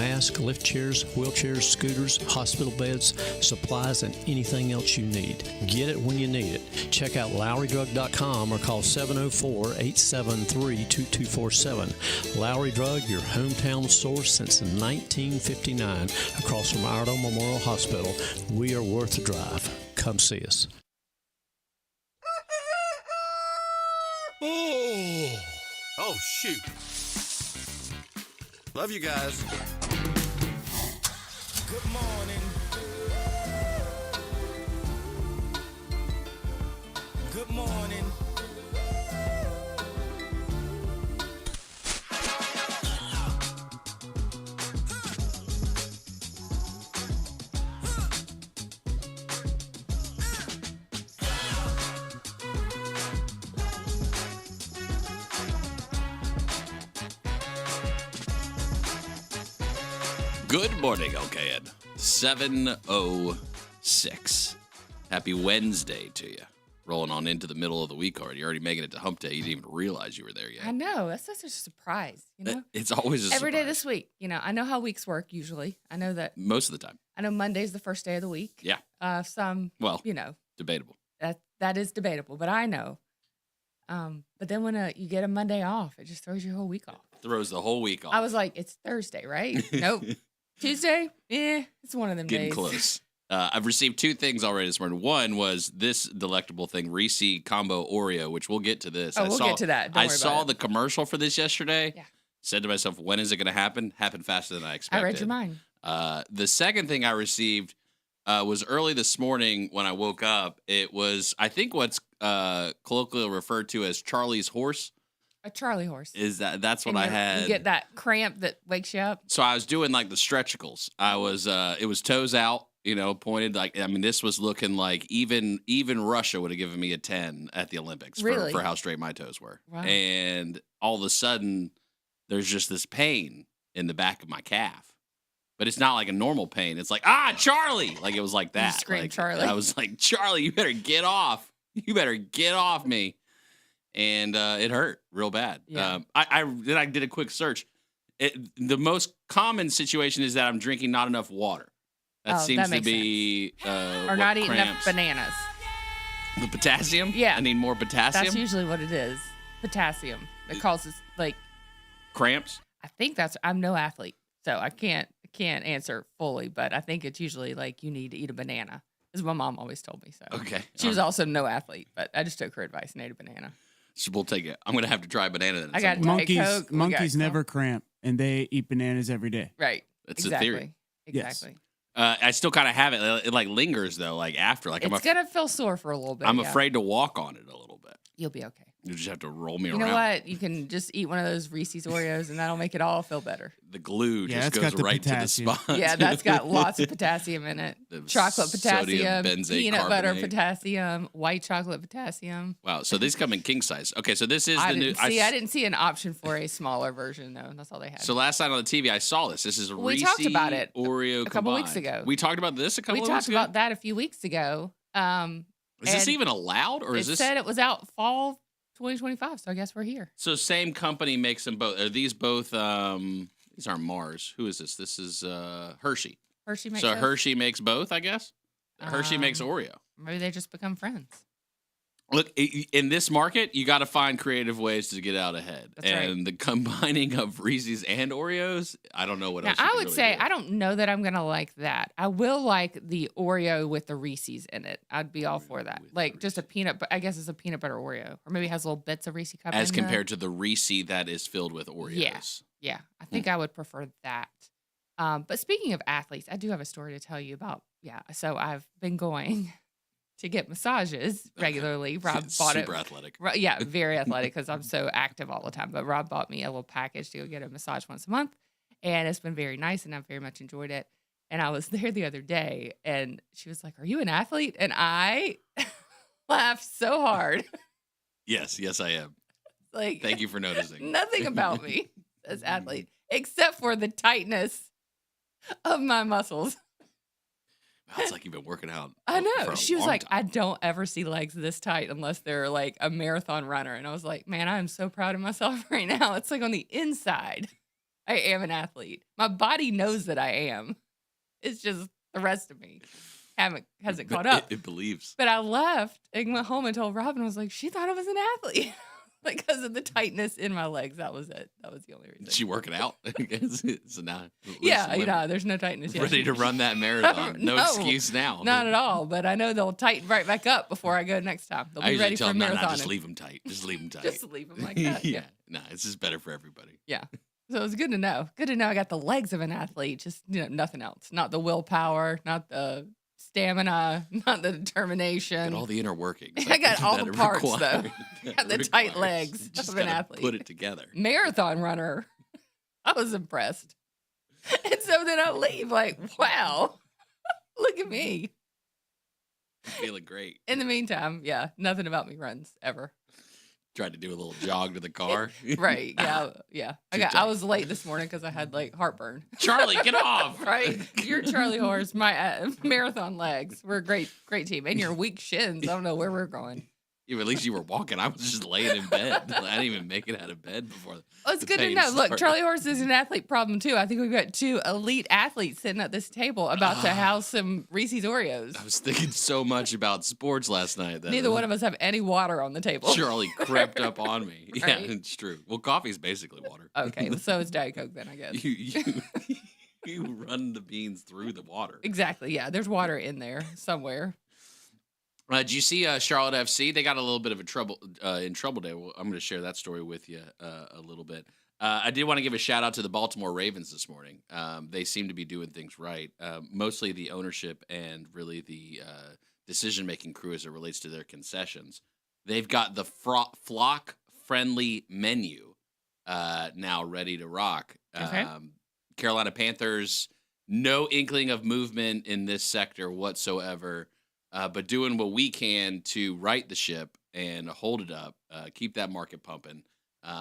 masks, lift chairs, wheelchairs, scooters, hospital beds, supplies, and anything else you need. Get it when you need it. Check out LowryDrug.com or call 704-873-2247. Lowry Drug, your hometown source since 1959, across from Iredell Memorial Hospital. We are worth the drive. Come see us. Oh, shoot. Love you guys. Good morning. Good morning. Good morning, LKN. 7:06. Happy Wednesday to you. Rolling on into the middle of the week already. You're already making it to hump day. You didn't even realize you were there yet. I know. That's such a surprise, you know? It's always a surprise. Every day this week. You know, I know how weeks work usually. I know that. Most of the time. I know Monday's the first day of the week. Yeah. Well, you know. Debatable. That is debatable, but I know. But then when you get a Monday off, it just throws your whole week off. Throws the whole week off. I was like, it's Thursday, right? Nope. Tuesday? It's one of them Getting days. close. I've received two things already this morning. One was this delectable thing, Reese Combo Oreo, which we'll get to this. We'll get to that. Don't I worry saw about it. the commercial for this yesterday. Yeah. Said to myself, when is it going to happen? Happened faster than I expected. I read your mind. The second thing I received was early this morning when I woke up. It was, I think, what's colloquially referred to as Charlie's horse. A Charlie horse. That's what I had. You get that cramp that wakes you up. So I was doing like the stretchicles. I was it was toes out, pointed like, I mean, this was looking like even Russia would have given me a 10 at the Olympics for how straight my toes were. Wow. And all of a sudden there's just this pain in the back of my calf. But it's not like a normal pain. It's like, Charlie. Like it was like that. You screamed, like, Charlie. I was like, Charlie, you better get off. You better get off me. And it hurt real bad. Yeah. I did a quick search. The most common situation is that I'm drinking not enough water. That seems to be or not eating enough bananas. The potassium? Yeah. I need more potassium? That's usually what it is. Potassium. It causes like cramps? I think I'm no athlete, so I can't answer fully, but I think it's usually like you need to eat a banana. As my mom always told me so. Okay. She was also no athlete, but I just took her advice and ate a banana. So we'll take it. I'm going to have to try a banana then. I got monkeys never cramp, and they eat bananas every day. Right. That's a theory. Exactly. Yes. I still kind of have it. It like lingers though, like after. Like it's going to feel sore for a little bit. I'm afraid to walk on it a little bit. You'll be okay. You just have to roll me around. You know what? You can just eat one of those Reese's Oreos, and that'll make it all feel better. The glue just goes right to the spot. Yeah, that's got lots of potassium in it. Chocolate potassium, peanut butter potassium, white chocolate potassium. Wow, so these come in king size. Okay, so this is I the new. I didn't see an option for a smaller version, though. That's all they had. So last night on the TV, I saw this. This is a we talked about it Oreo a couple weeks ago. We talked about this a couple weeks ago? We talked about that a few weeks ago. Is this even allowed? Or is this? It said it was out fall 2025, so I guess we're here. So same company makes them both. Are these both? These aren't Mars. Who is this? This is Hershey. Hershey makes. So those? Hershey makes both, I guess. Hershey makes Oreo. Maybe they just become friends. Look, in this market, you got to find creative ways to get out ahead. That's and right. The combining of Reese's and Oreos, I don't know what else. Now, you I can would really say do. I don't know that I'm gonna like that. I will like the Oreo with the Reese's in it. I'd be all for that. Like just a peanut. I guess it's a peanut butter Oreo, or maybe it has little bits of Reese cup. As compared to the Reese that is filled with Oreos. Yeah. I think I would prefer that. But speaking of athletes, I do have a story to tell you about. Yeah, so I've been going to get massages regularly. Rob bought it. Super athletic. Yeah, very athletic because I'm so active all the time. But Rob bought me a little package to go get a massage once a month. And it's been very nice, and I've very much enjoyed it. And I was there the other day, and she was like, "Are you an athlete?" And I laughed so hard. Yes, I am. Like, thank you for noticing. Nothing about me says athlete, except for the tightness of my muscles. Wow, it's like you've been working out. I know. She was like, time. I don't ever see legs this tight unless they're like a marathon runner. And I was like, man, I am so proud of myself right now. It's like on the inside. I am an athlete. My body knows that I am. It's just the rest of me hasn't caught up. It believes. But I left and went home and told Robin, I was like, she thought I was an athlete. Because of the tightness in my legs. That was it. That was the only reason. Is she working out? So now, yeah, there's no tightness yet. Ready to run that marathon. No excuse now. Not at all. But I know they'll tighten right back up before I go next time. They'll be ready for a marathon. Just leave them tight. Just leave them tight. Just leave them like that. Yeah. No, it's just better for everybody. Yeah. So it was good to know. Good to know I got the legs of an athlete. Just, nothing else. Not the willpower, not the stamina, not the determination. Got all the inner workings. I got all the parts, though. Got the tight legs of an athlete. Put it together. Marathon runner. I was impressed. And so then I leave like, wow, look at me. I'm feeling great. In the meantime, yeah, nothing about me runs ever. Tried to do a little jog to the car. Right. Yeah. I was late this morning because I had like heartburn. Charlie, get off. Right. Your Charlie horse, my marathon legs. We're a great team. And your weak shins. I don't know where we're going. Yeah, at least you were walking. I was just laying in bed. I didn't even make it out of bed before. Well, it's good to know. Look, Charlie horse is an athlete problem too. I think we've got 2 elite athletes sitting at this table about to house some Reese's Oreos. I was thinking so much about sports last night that neither one of us have any water on the table. Charlie crept up on me. Right? Yeah, it's true. Well, coffee is basically water. Okay, well, so is Diet Coke then, I guess. You run the beans through the water. Exactly. Yeah, there's water in there somewhere. Did you see Charlotte FC? They got a little bit of in trouble today. Well, I'm going to share that story with you a little bit. I did want to give a shout out to the Baltimore Ravens this morning. They seem to be doing things right. Mostly the ownership and really the decision-making crew as it relates to their concessions. They've got the flock-friendly menu now ready to rock. Okay. Carolina Panthers, no inkling of movement in this sector whatsoever. But doing what we can to right the ship and hold it up, keep that market pumping.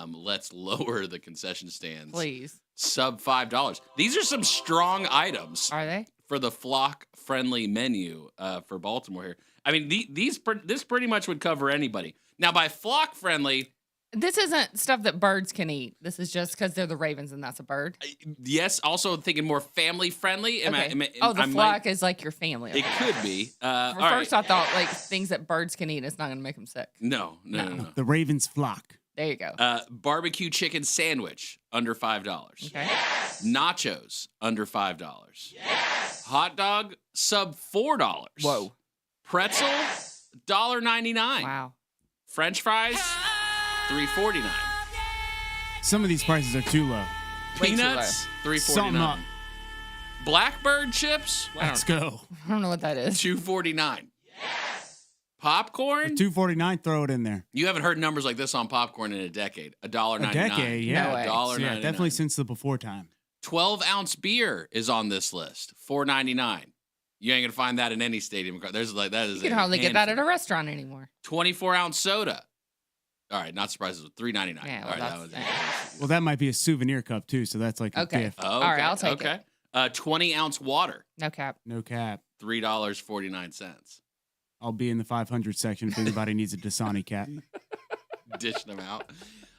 Let's lower the concession stands. Please. Sub $5. These are some strong items. Are they? For the flock-friendly menu for Baltimore here. I mean, this pretty much would cover anybody. Now, by flock-friendly... This isn't stuff that birds can eat. This is just because they're the Ravens and that's a bird. Yes. Also thinking more family friendly. The flock is like your family. It could be. First, I thought like things that birds can eat. It's not going to make them sick. No. The Ravens flock. There you go. Barbecue chicken sandwich under $5. Okay. Nachos under $5. Yes. Hot dog sub $4. Whoa. Pretzel $1.99. Wow. French fries $3.49. Some of these prices are too low. Peanuts $3.49. Sum up. Blackbird chips. Let's go. I don't know what that is. $2.49. Yes. Popcorn. $2.49. Throw it in there. You haven't heard numbers like this on popcorn in a decade. $1.99. A decade, yeah. No way. $1.99. Yeah, definitely since the before time. 12-ounce beer is on this list. $4.99. You ain't gonna find that in any stadium. There's like that is. You can hardly get that at a restaurant anymore. 24-ounce soda. All right, not surprised. $3.99. Yeah, All right, Well, that might be a souvenir cup too, so that's like a gift. Okay. All right, I'll take it. 20-ounce water. No cap. No cap. $3.49. I'll be in the 500 section if anybody needs a Dasani cap. Dishing them out.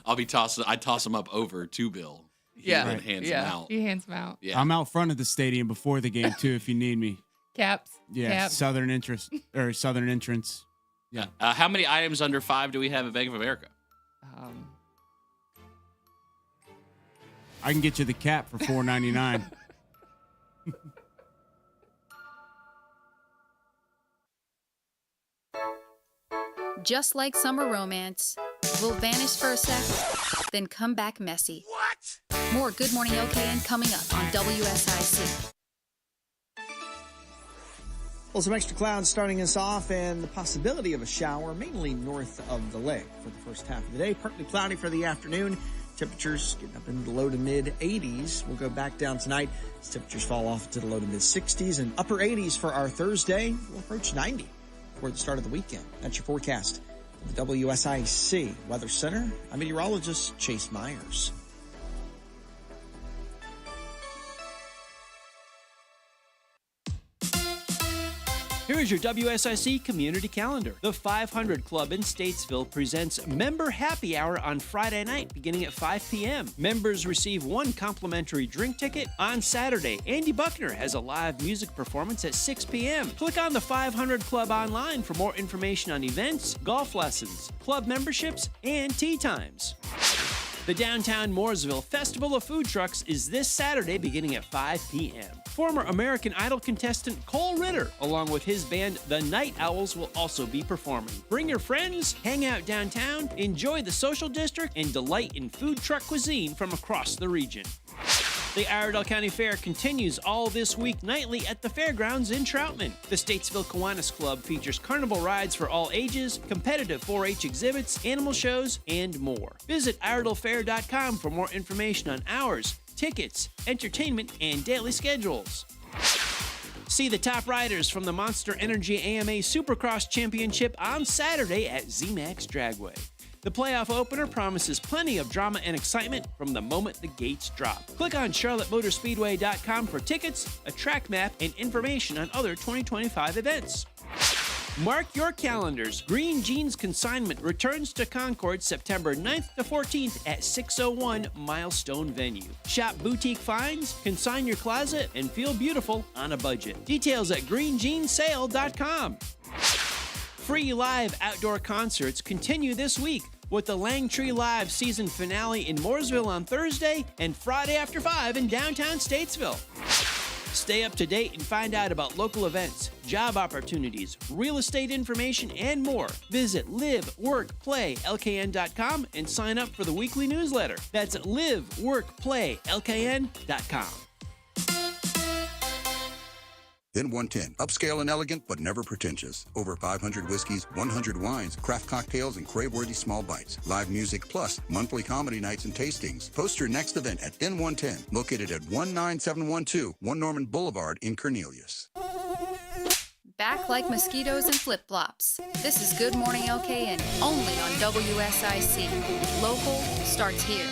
I toss them up over to Bill. He Yeah. hands them out. He hands them out. Yeah. I'm out front of the stadium before the game too, if you need me. Caps. Yeah, Caps. Southern entrance. Yeah. How many items under $5 do we have at Bank of America? I can get you the cap for $4.99. Just like summer romance, will vanish for a sec, then come back messy. What? More Good Morning OKN coming up on WSIC. Well, some extra clouds starting us off and the possibility of a shower, mainly north of the lake for the first half of the day. Partly cloudy for the afternoon. Temperatures getting up into the low to mid 80s. We'll go back down tonight as temperatures fall off to the low to mid 60s and upper 80s for our Thursday. We'll approach 90 for the start of the weekend. That's your forecast from the WSIC Weather Center. I'm meteorologist Chase Myers. Here is your WSIC community calendar. The 500 Club in Statesville presents Member Happy Hour on Friday night beginning at 5 p.m. Members receive one complimentary drink ticket. On Saturday, Andy Buckner has a live music performance at 6 p.m. Click on the 500 Club online for more information on events, golf lessons, club memberships, and tea times. The Downtown Mooresville Festival of Food Trucks is this Saturday beginning at 5 p.m. Former American Idol contestant Cole Ritter, along with his band The Night Owls, will also be performing. Bring your friends, hang out downtown, enjoy the social district, and delight in food truck cuisine from across the region. The Iredell County Fair continues all this week nightly at the fairgrounds in Troutman. The Statesville Kiwanis Club features carnival rides for all ages, competitive 4-H exhibits, animal shows, and more. Visit IredellFair.com for more information on hours, tickets, entertainment, and daily schedules. See the top riders from the Monster Energy AMA Supercross Championship on Saturday at ZMAX Dragway. The playoff opener promises plenty of drama and excitement from the moment the gates drop. Click on CharlotteMotorspeedway.com for tickets, a track map, and information on other 2025 events. Mark your calendars. Green Jeans Consignment returns to Concord September 9th to 14th at 601 Milestone Venue. Shop boutique finds, consign your closet, and feel beautiful on a budget. Details at greenjeansale.com. Free live outdoor concerts continue this week with the Langtree Live season finale in Mooresville on Thursday and Friday after 5 in downtown Statesville. Stay up to date and find out about local events, job opportunities, real estate information, and more. Visit liveworkplaylkn.com and sign up for the weekly newsletter. That's liveworkplaylkn.com. N110, upscale and elegant, but never pretentious. Over 500 whiskeys, 100 wines, craft cocktails, and crave-worthy small bites. Live music plus monthly comedy nights and tastings. Post your next event at N110, located at 19712 1 Norman Boulevard in Cornelius. Back like mosquitoes and flip-flops. This is Good Morning LKN, only on WSIC. Local starts here.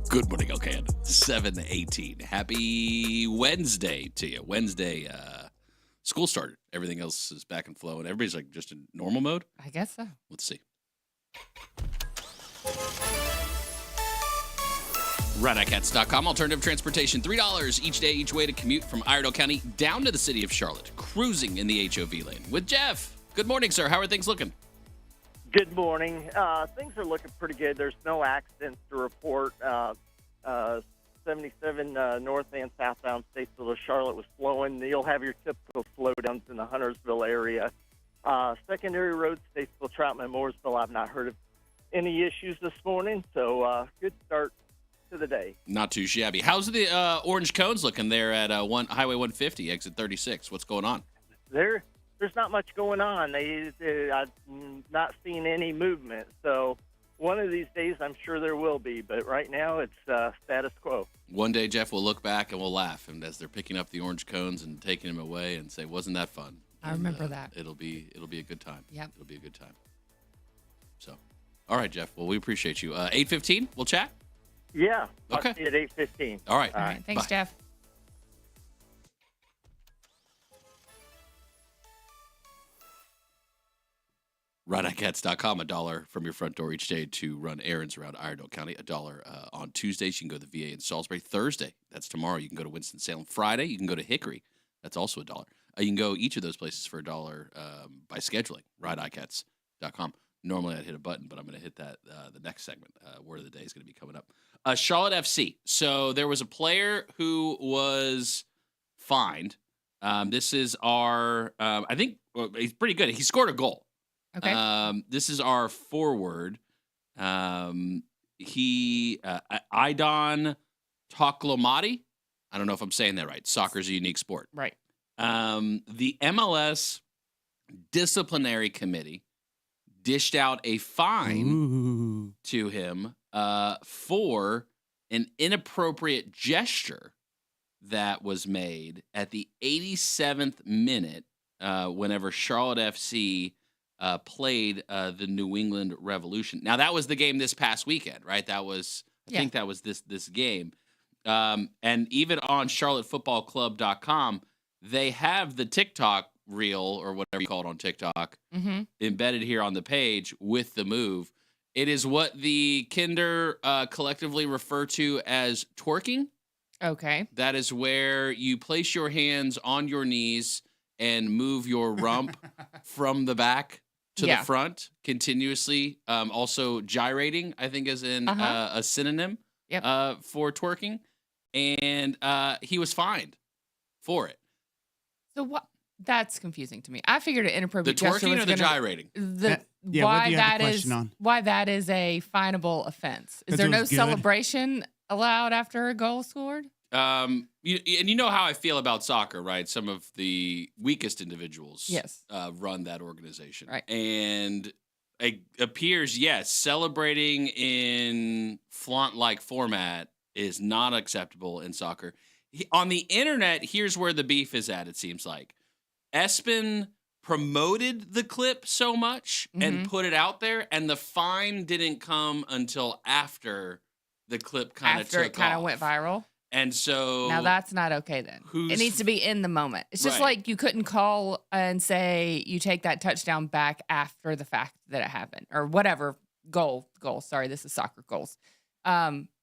Good morning, LKN. 7:18. Happy Wednesday to you. Wednesday, school started. Everything else is back in flow, and everybody's like just in normal mode. I guess so. Let's see. ICATS.com. Alternative transportation. $3 each day, each way to commute from Iredell County down to the city of Charlotte. Cruising in the HOV lane with Jeff. Good morning, sir. How are things looking? Good morning. Things are looking pretty good. There's no accidents to report. 77 north and southbound Statesville to Charlotte was flowing. You'll have your typical slowdowns in the Huntersville area. Secondary roads, Statesville, Troutman, Mooresville, I've not heard of any issues this morning. So good start to the day. Not too shabby. How's the orange cones looking there at Highway 150, exit 36? What's going on? There's not much going on. I've not seen any movement. So one of these days, I'm sure there will be. But right now, it's status quo. One day, Jeff, we'll look back and we'll laugh. And as they're picking up the orange cones and taking them away and say, wasn't that fun? I remember that. It'll be a good time. Yep. It'll be a good time. So, all right, Jeff. Well, we appreciate you. 8:15, we'll chat? Yeah. Okay. I'll see you at 8:15. All right. All right. Thanks, Bye. Jeff. ICATS.com. $1 from your front door each day to run errands around Iredell County. $1 on Tuesdays. You can go to the VA in Salisbury. Thursday, that's tomorrow. You can go to Winston-Salem. Friday, you can go to Hickory. That's also $1. You can go each of those places for $1 by scheduling. ICATS.com. Normally, I'd hit a button, but I'm going to hit that the next segment. Word of the day is going to be coming up. Charlotte FC. So there was a player who was fined. This is our, I think, he's pretty good. He scored a goal. Okay. This is our forward. Idon Toklomati. I don't know if I'm saying that right. Soccer's a unique sport. Right. The MLS disciplinary committee dished out a fine to him for an inappropriate gesture that was made at the 87th minute whenever Charlotte FC played the New England Revolution. Now, that was the game this past weekend, right? I think that was this game. And even on charlottefootballclub.com, they have the TikTok reel, or whatever you call it on TikTok, embedded here on the page with the move. It is what the Kinder collectively refer to as twerking. Okay. That is where you place your hands on your knees and move your rump from the back to the front continuously. Also gyrating, I think, is in a synonym for twerking. And he was fined for it. So what? That's confusing to me. I figured an inappropriate the gesture twerking was or the gonna, gyrating. Why that is a finable offense. Is there no celebration allowed after a goal scored? You know how I feel about soccer, right? Some of the weakest individuals run that organization. Right. And it appears, celebrating in flaunt-like format is not acceptable in soccer. On the internet, here's where the beef is at, it seems like. Espen promoted the clip so much and put it out there, and the fine didn't come until after the clip kind of took off. After it kind of went viral? And so now that's not okay then. It needs to be in the moment. It's just like you couldn't call and say you take that touchdown back after the fact that it happened or whatever goal. Sorry, this is soccer goals.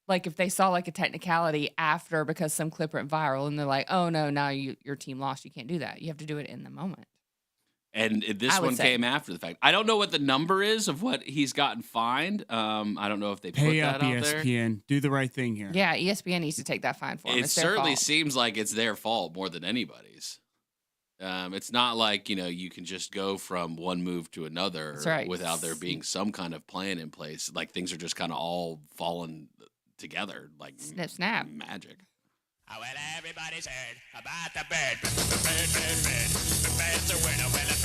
Like if they saw like a technicality after because some clip went viral and they're like, oh no, now your team lost. You can't do that. You have to do it in the moment. And this one came after the fact. I don't know what the number is of what he's gotten fined. I don't know if they put that out there. ESPN. Do the right thing here. Yeah, ESPN needs to take that fine for him. It certainly seems like it's their fault more than anybody's. It's not like, you can just go from one move to another without there being some kind of plan in place. Like things are just kind of all falling together like snap magic. Oh, well, everybody's heard about the bird. The bird's a winner. Well, the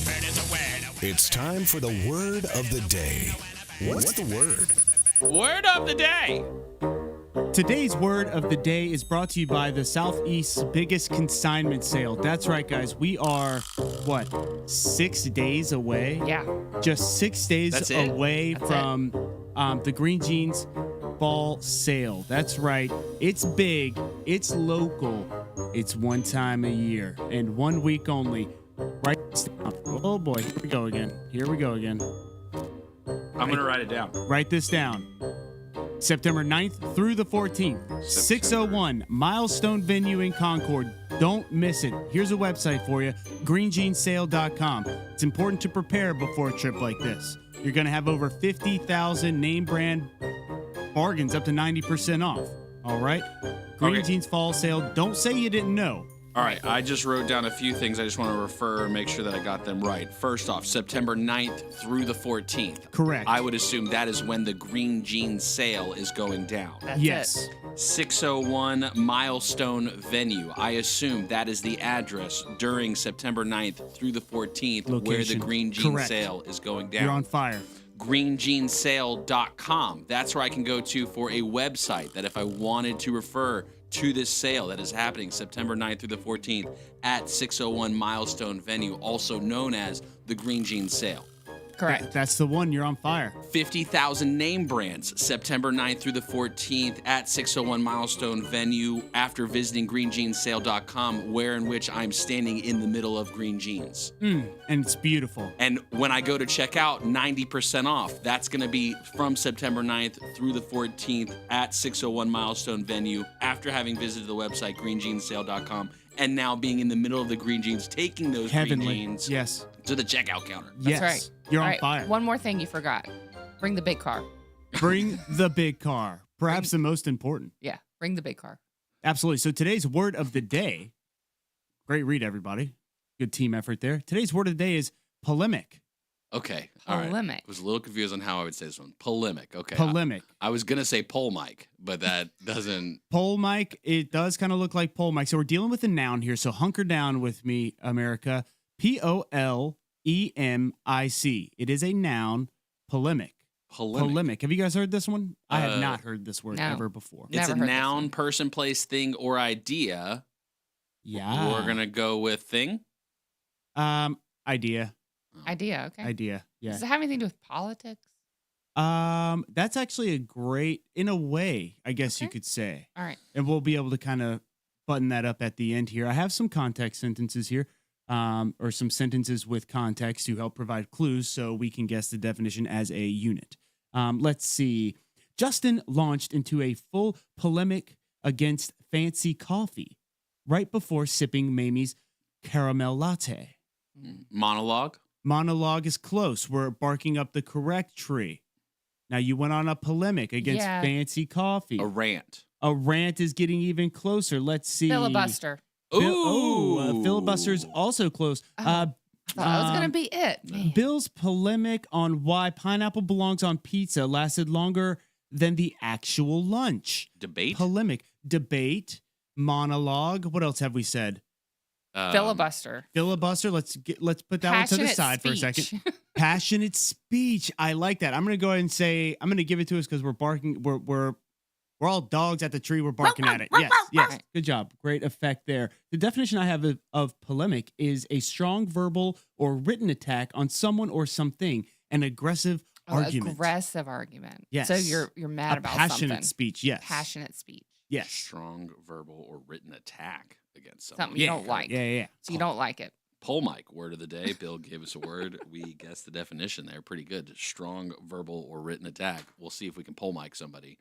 bird is a winner. It's time for the word of the day. What's the word? Word of the day. Today's word of the day is brought to you by the Southeast's biggest consignment sale. That's right, guys. We are, 6 days away? Yeah. Just 6 days away from the Green Jeans fall sale. That's right. It's big. It's local. It's one time a year and 1 week only. Right. Oh, boy. Here we go again. I'm going to write it down. Write this down. September 9th through the 14th, 601 Milestone Venue in Concord. Don't miss it. Here's a website for you, greenjeansale.com. It's important to prepare before a trip like this. You're going to have over 50,000 name brand bargains up to 90% off. All right? Green Jeans Fall Sale. Don't say you didn't know. All right, I just wrote down a few things. I just want to refer and make sure that I got them right. First off, September 9th through the 14th. Correct. I would assume that is when the Green Jeans sale is going down. Yes. 601 Milestone Venue. I assume that is the address during September 9th through the 14th where the Green Jeans sale is going down. You're on fire. greenjeansale.com. That's where I can go to for a website that if I wanted to refer to this sale that is happening September 9th through the 14th at 601 Milestone Venue, also known as the Green Jeans Sale. Correct. That's the one. You're on fire. 50,000 name brands, September 9th through the 14th at 601 Milestone Venue after visiting greenjeansale.com, where in which I'm standing in the middle of Green Jeans. And it's beautiful. And when I go to check out, 90% off. That's going to be from September 9th through the 14th at 601 Milestone Venue after having visited the website greenjeansale.com and now being in the middle of the Green Jeans, taking those Green Jeans to the checkout counter. Yes. That's right. You're All on right, fire. One more thing you forgot. Bring the big car. Bring the big car. Perhaps the most important. Yeah, bring the big car. Absolutely. So today's word of the day, great read, everybody. Good team effort there. Today's word of the day is polemic. Okay. All right. Polemic. I was a little confused on how I would say this one. Polemic. Okay. Polemic. I was going to say pole mic, but that doesn't. Pole mic. It does kind of look like pole mic. So we're dealing with a noun here. So hunker down with me, America. Polemic. It is a noun. Polemic. Have you guys heard this one? I have not heard this word ever before. It's a noun, person, place, thing, or idea. Yeah. We're going to go with thing. Idea. Idea, okay. Idea, yeah. Does it have anything to do with politics? That's actually a great, in a way, I guess you could say. All right. And we'll be able to kind of button that up at the end here. I have some context sentences here, or some sentences with context to help provide clues so we can guess the definition as a unit. Let's see. Justin launched into a full polemic against fancy coffee right before sipping Mamie's caramel latte. Monologue. Monologue is close. We're barking up the correct tree. Now, you went on a polemic against fancy coffee. A rant. A rant is getting even closer. Let's see. Filibuster. Filibuster is also close. I thought that was going to be it. Man. Bill's polemic on why pineapple belongs on pizza lasted longer than the actual lunch. Debate. Polemic. Debate. Monologue. What else have we said? Filibuster. Filibuster. Let's put that one to the side for a second. Passionate speech. I like that. I'm going to go ahead and say, I'm going to give it to us because we're barking. We're all dogs at the tree. We're barking at it. Yes. Good job. Great effect there. The definition I have of polemic is a strong verbal or written attack on someone or something. An aggressive argument. Aggressive argument. Yes. So you're mad about passionate something. Speech. Yes. Passionate speech. Yes. Strong verbal or written attack against something you don't like. Yeah. So you don't like it. Poll mic, word of the day. Bill gave us a word. We guessed the definition there. Pretty good. Strong verbal or written attack. We'll see if we can poll mic somebody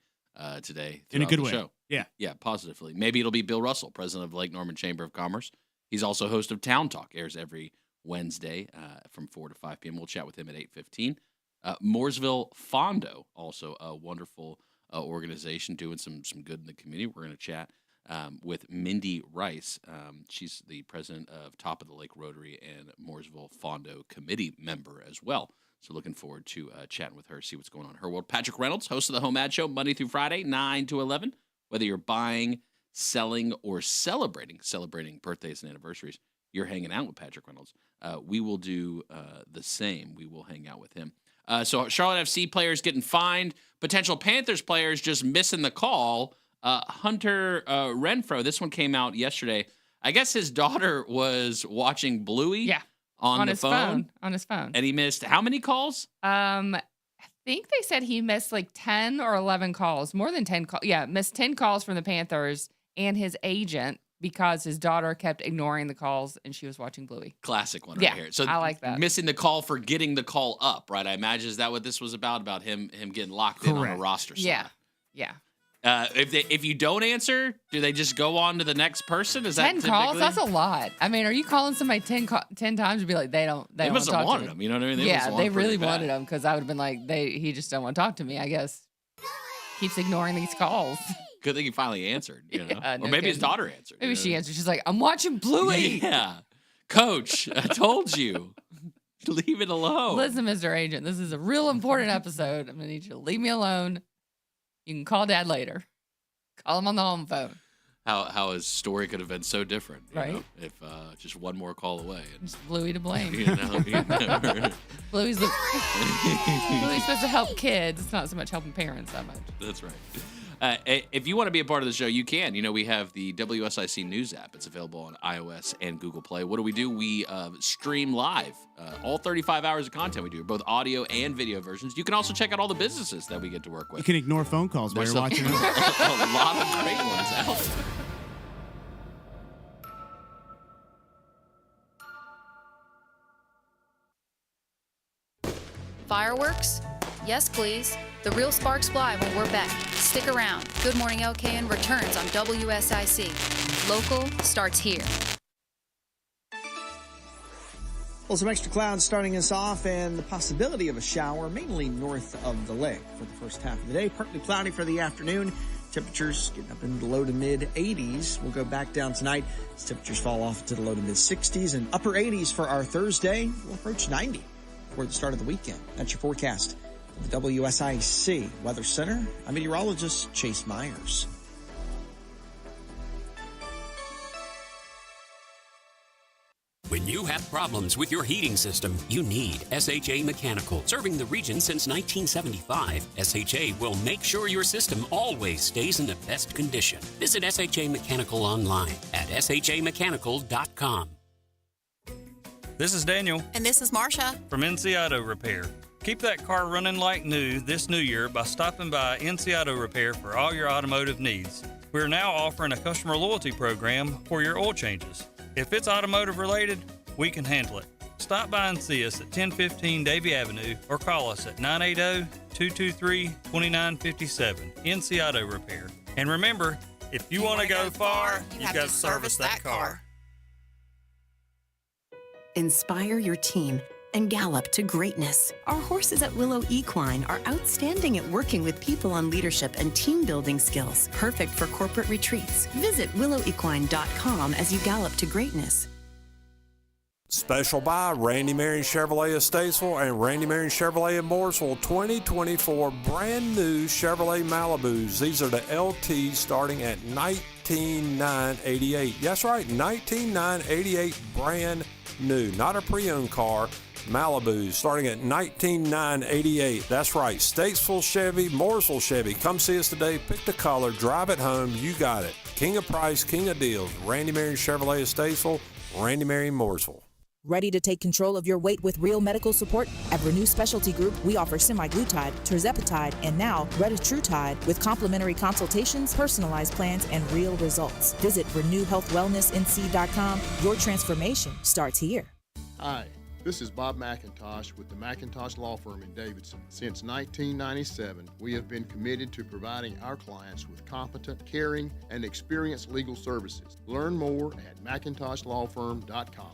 today. In a good the way. Show. Yeah, positively. Maybe it'll be Bill Russell, president of the Lake Norman Chamber of Commerce. He's also host of Town Talk. Airs every Wednesday from 4 to 5 p.m. We'll chat with him at 8:15. Mooresville Fondo, also a wonderful organization doing some good in the community. We're going to chat with Mindy Rice. She's the president of Top of the Lake Rotary and Mooresville Fondo committee member as well. So looking forward to chatting with her, see what's going on in her world. Patrick Reynolds, host of the Home Ad Show, Monday through Friday, 9 to 11. Whether you're buying, selling, or celebrating birthdays and anniversaries, you're hanging out with Patrick Reynolds. We will do the same. We will hang out with him. So Charlotte FC players getting fined. Potential Panthers players just missing the call. Hunter Renfro, this one came out yesterday. I guess his daughter was watching Bluey on the his phone. On his phone. And he missed how many calls? I think they said he missed like 10 or 11 calls. More than 10 calls. Yeah, missed 10 calls from the Panthers and his agent because his daughter kept ignoring the calls and she was watching Bluey. Classic one right here. So I like that. Missing the call for getting the call up, right? I imagine is that what this was about him getting locked in on a roster side. Yeah. If you don't answer, do they just go on to the next person? Is 10 that calls? That's a lot. I mean, are you calling somebody 10 times and be like, they must have wanted him. You know what I mean? They really wanted him because I would have been like, he just don't want to talk to me, I guess. Keeps ignoring these calls. Good thing he finally answered, you know? Yeah, or maybe his daughter answered. Maybe she answered. She's like, I'm watching Bluey. Yeah. Coach, I told you. Leave it alone. Listen, Mr. Agent, this is a real important episode. I'm going to need you to leave me alone. You can call Dad later. Call him on the home phone. How his story could have been so different, you right? know, if just one more call away. And, just Bluey to blame. You know, Bluey's supposed to help kids. It's not so much helping parents that much. That's right. If you want to be a part of the show, you can. You know, we have the WSIC News app. It's available on iOS and Google Play. What do? We stream live all 35 hours of content we do, both audio and video versions. You can also check out all the businesses that we get to work with. You can ignore phone calls while you're watching them. A lot of great ones out. Fireworks? Yes, please. The real sparks fly when we're back. Stick around. Good Morning LKN returns on WSIC. Local starts here. Well, some extra clouds starting us off and the possibility of a shower, mainly north of the lake for the first half of the day. Partly cloudy for the afternoon. Temperatures getting up into the low to mid 80s. We'll go back down tonight as temperatures fall off to the low to mid 60s and upper 80s for our Thursday. We'll approach 90 before the start of the weekend. That's your forecast. The WSIC Weather Center. I'm meteorologist Chase Myers. When When you have problems with your heating system, you need SHA Mechanical. Serving the region since 1975, SHA will make sure your system always stays in the best condition. Visit SHA Mechanical online at shamechanical.com. This is Daniel. And this is Marsha. From NC Auto Repair. Keep that car running like new this new year by stopping by NC Auto Repair for all your automotive needs. We are now offering a customer loyalty program for your oil changes. If it's automotive related, we can handle it. Stop by and see us at 1015 Davie Avenue or call us at 980-223-2957. NC Auto Repair. And remember, if you want to go far, you've got to service that car. Inspire your team and gallop to greatness. Our horses at Willow Equine are outstanding at working with people on leadership and team building skills, perfect for corporate retreats. Visit willowequine.com as you gallop to greatness. Special buy Randy Marion Chevrolet of Statesville and Randy Marion Chevrolet of Mooresville 2024 brand new Chevrolet Malibus. These are the LTs starting at $19,988. That's right, $19,988 brand new, not a pre-owned car. Malibu starting at $19,988. That's right, Statesville Chevy, Mooresville Chevy. Come see us today, pick the color, drive it home, you got it. King of price, king of deals. Randy Marion Chevrolet of Statesville, Randy Marion Mooresville. Ready to take control of your weight with real medical support? At Renew Specialty Group, we offer semaglutide, tirzepatide, and now retatrutide with complimentary consultations, personalized plans, and real results. Visit RenewHealthWellnessNC.com. Your transformation starts here. Hi, this is Bob McIntosh with the McIntosh Law Firm in Davidson. Since 1997, we have been committed to providing our clients with competent, caring, and experienced legal services. Learn more at McIntoshLawFirm.com.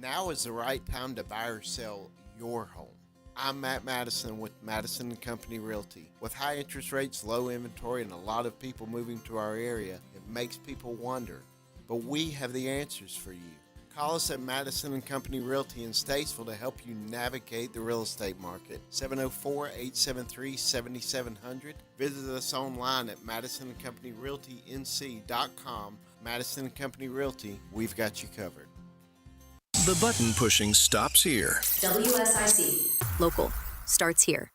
Now is the right time to buy or sell your home. I'm Matt Madison with Madison & Company Realty. With high interest rates, low inventory, and a lot of people moving to our area, it makes people wonder. But we have the answers for you. Call us at Madison & Company Realty in Statesville to help you navigate the real estate market. 704-873-7700. Visit us online at MadisonandCompanyRealtyNC.com. Madison & Company Realty, we've got you covered. The button pushing stops here. WSIC. Local starts here.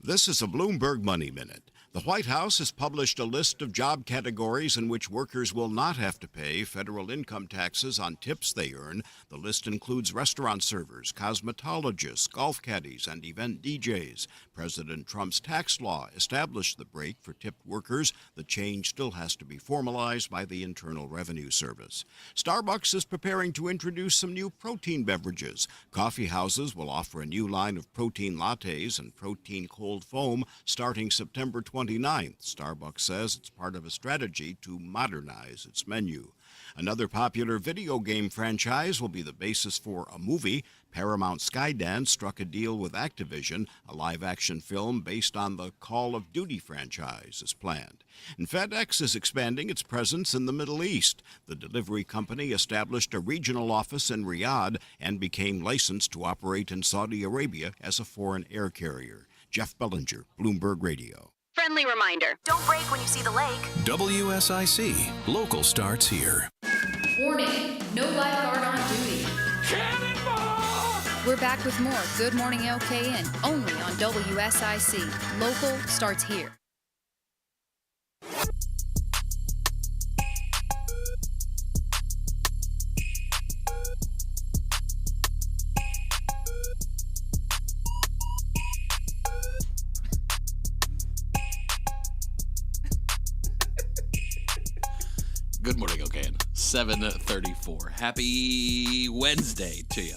This is a Bloomberg Money Minute. The White House has published a list of job categories in which workers will not have to pay federal income taxes on tips they earn. The list includes restaurant servers, cosmetologists, golf caddies, and event DJs. President Trump's tax law established the break for tipped workers. The change still has to be formalized by the Internal Revenue Service. Starbucks is preparing to introduce some new protein beverages. Coffee houses will offer a new line of protein lattes and protein cold foam starting September 29th. Starbucks says it's part of a strategy to modernize its menu. Another popular video game franchise will be the basis for a movie. Paramount Skydance struck a deal with Activision. A live-action film based on the Call of Duty franchise is planned. And FedEx is expanding its presence in the Middle East. The delivery company established a regional office in Riyadh and became licensed to operate in Saudi Arabia as a foreign air carrier. Jeff Bellinger, Bloomberg Radio. Friendly reminder, don't brake when you see the lake. WSIC. Local starts here. Warning, no lifeguard on duty. We're back with more Good Morning LKN, only on WSIC. Local starts here. Good morning, okay. 7:34. Happy Wednesday to you.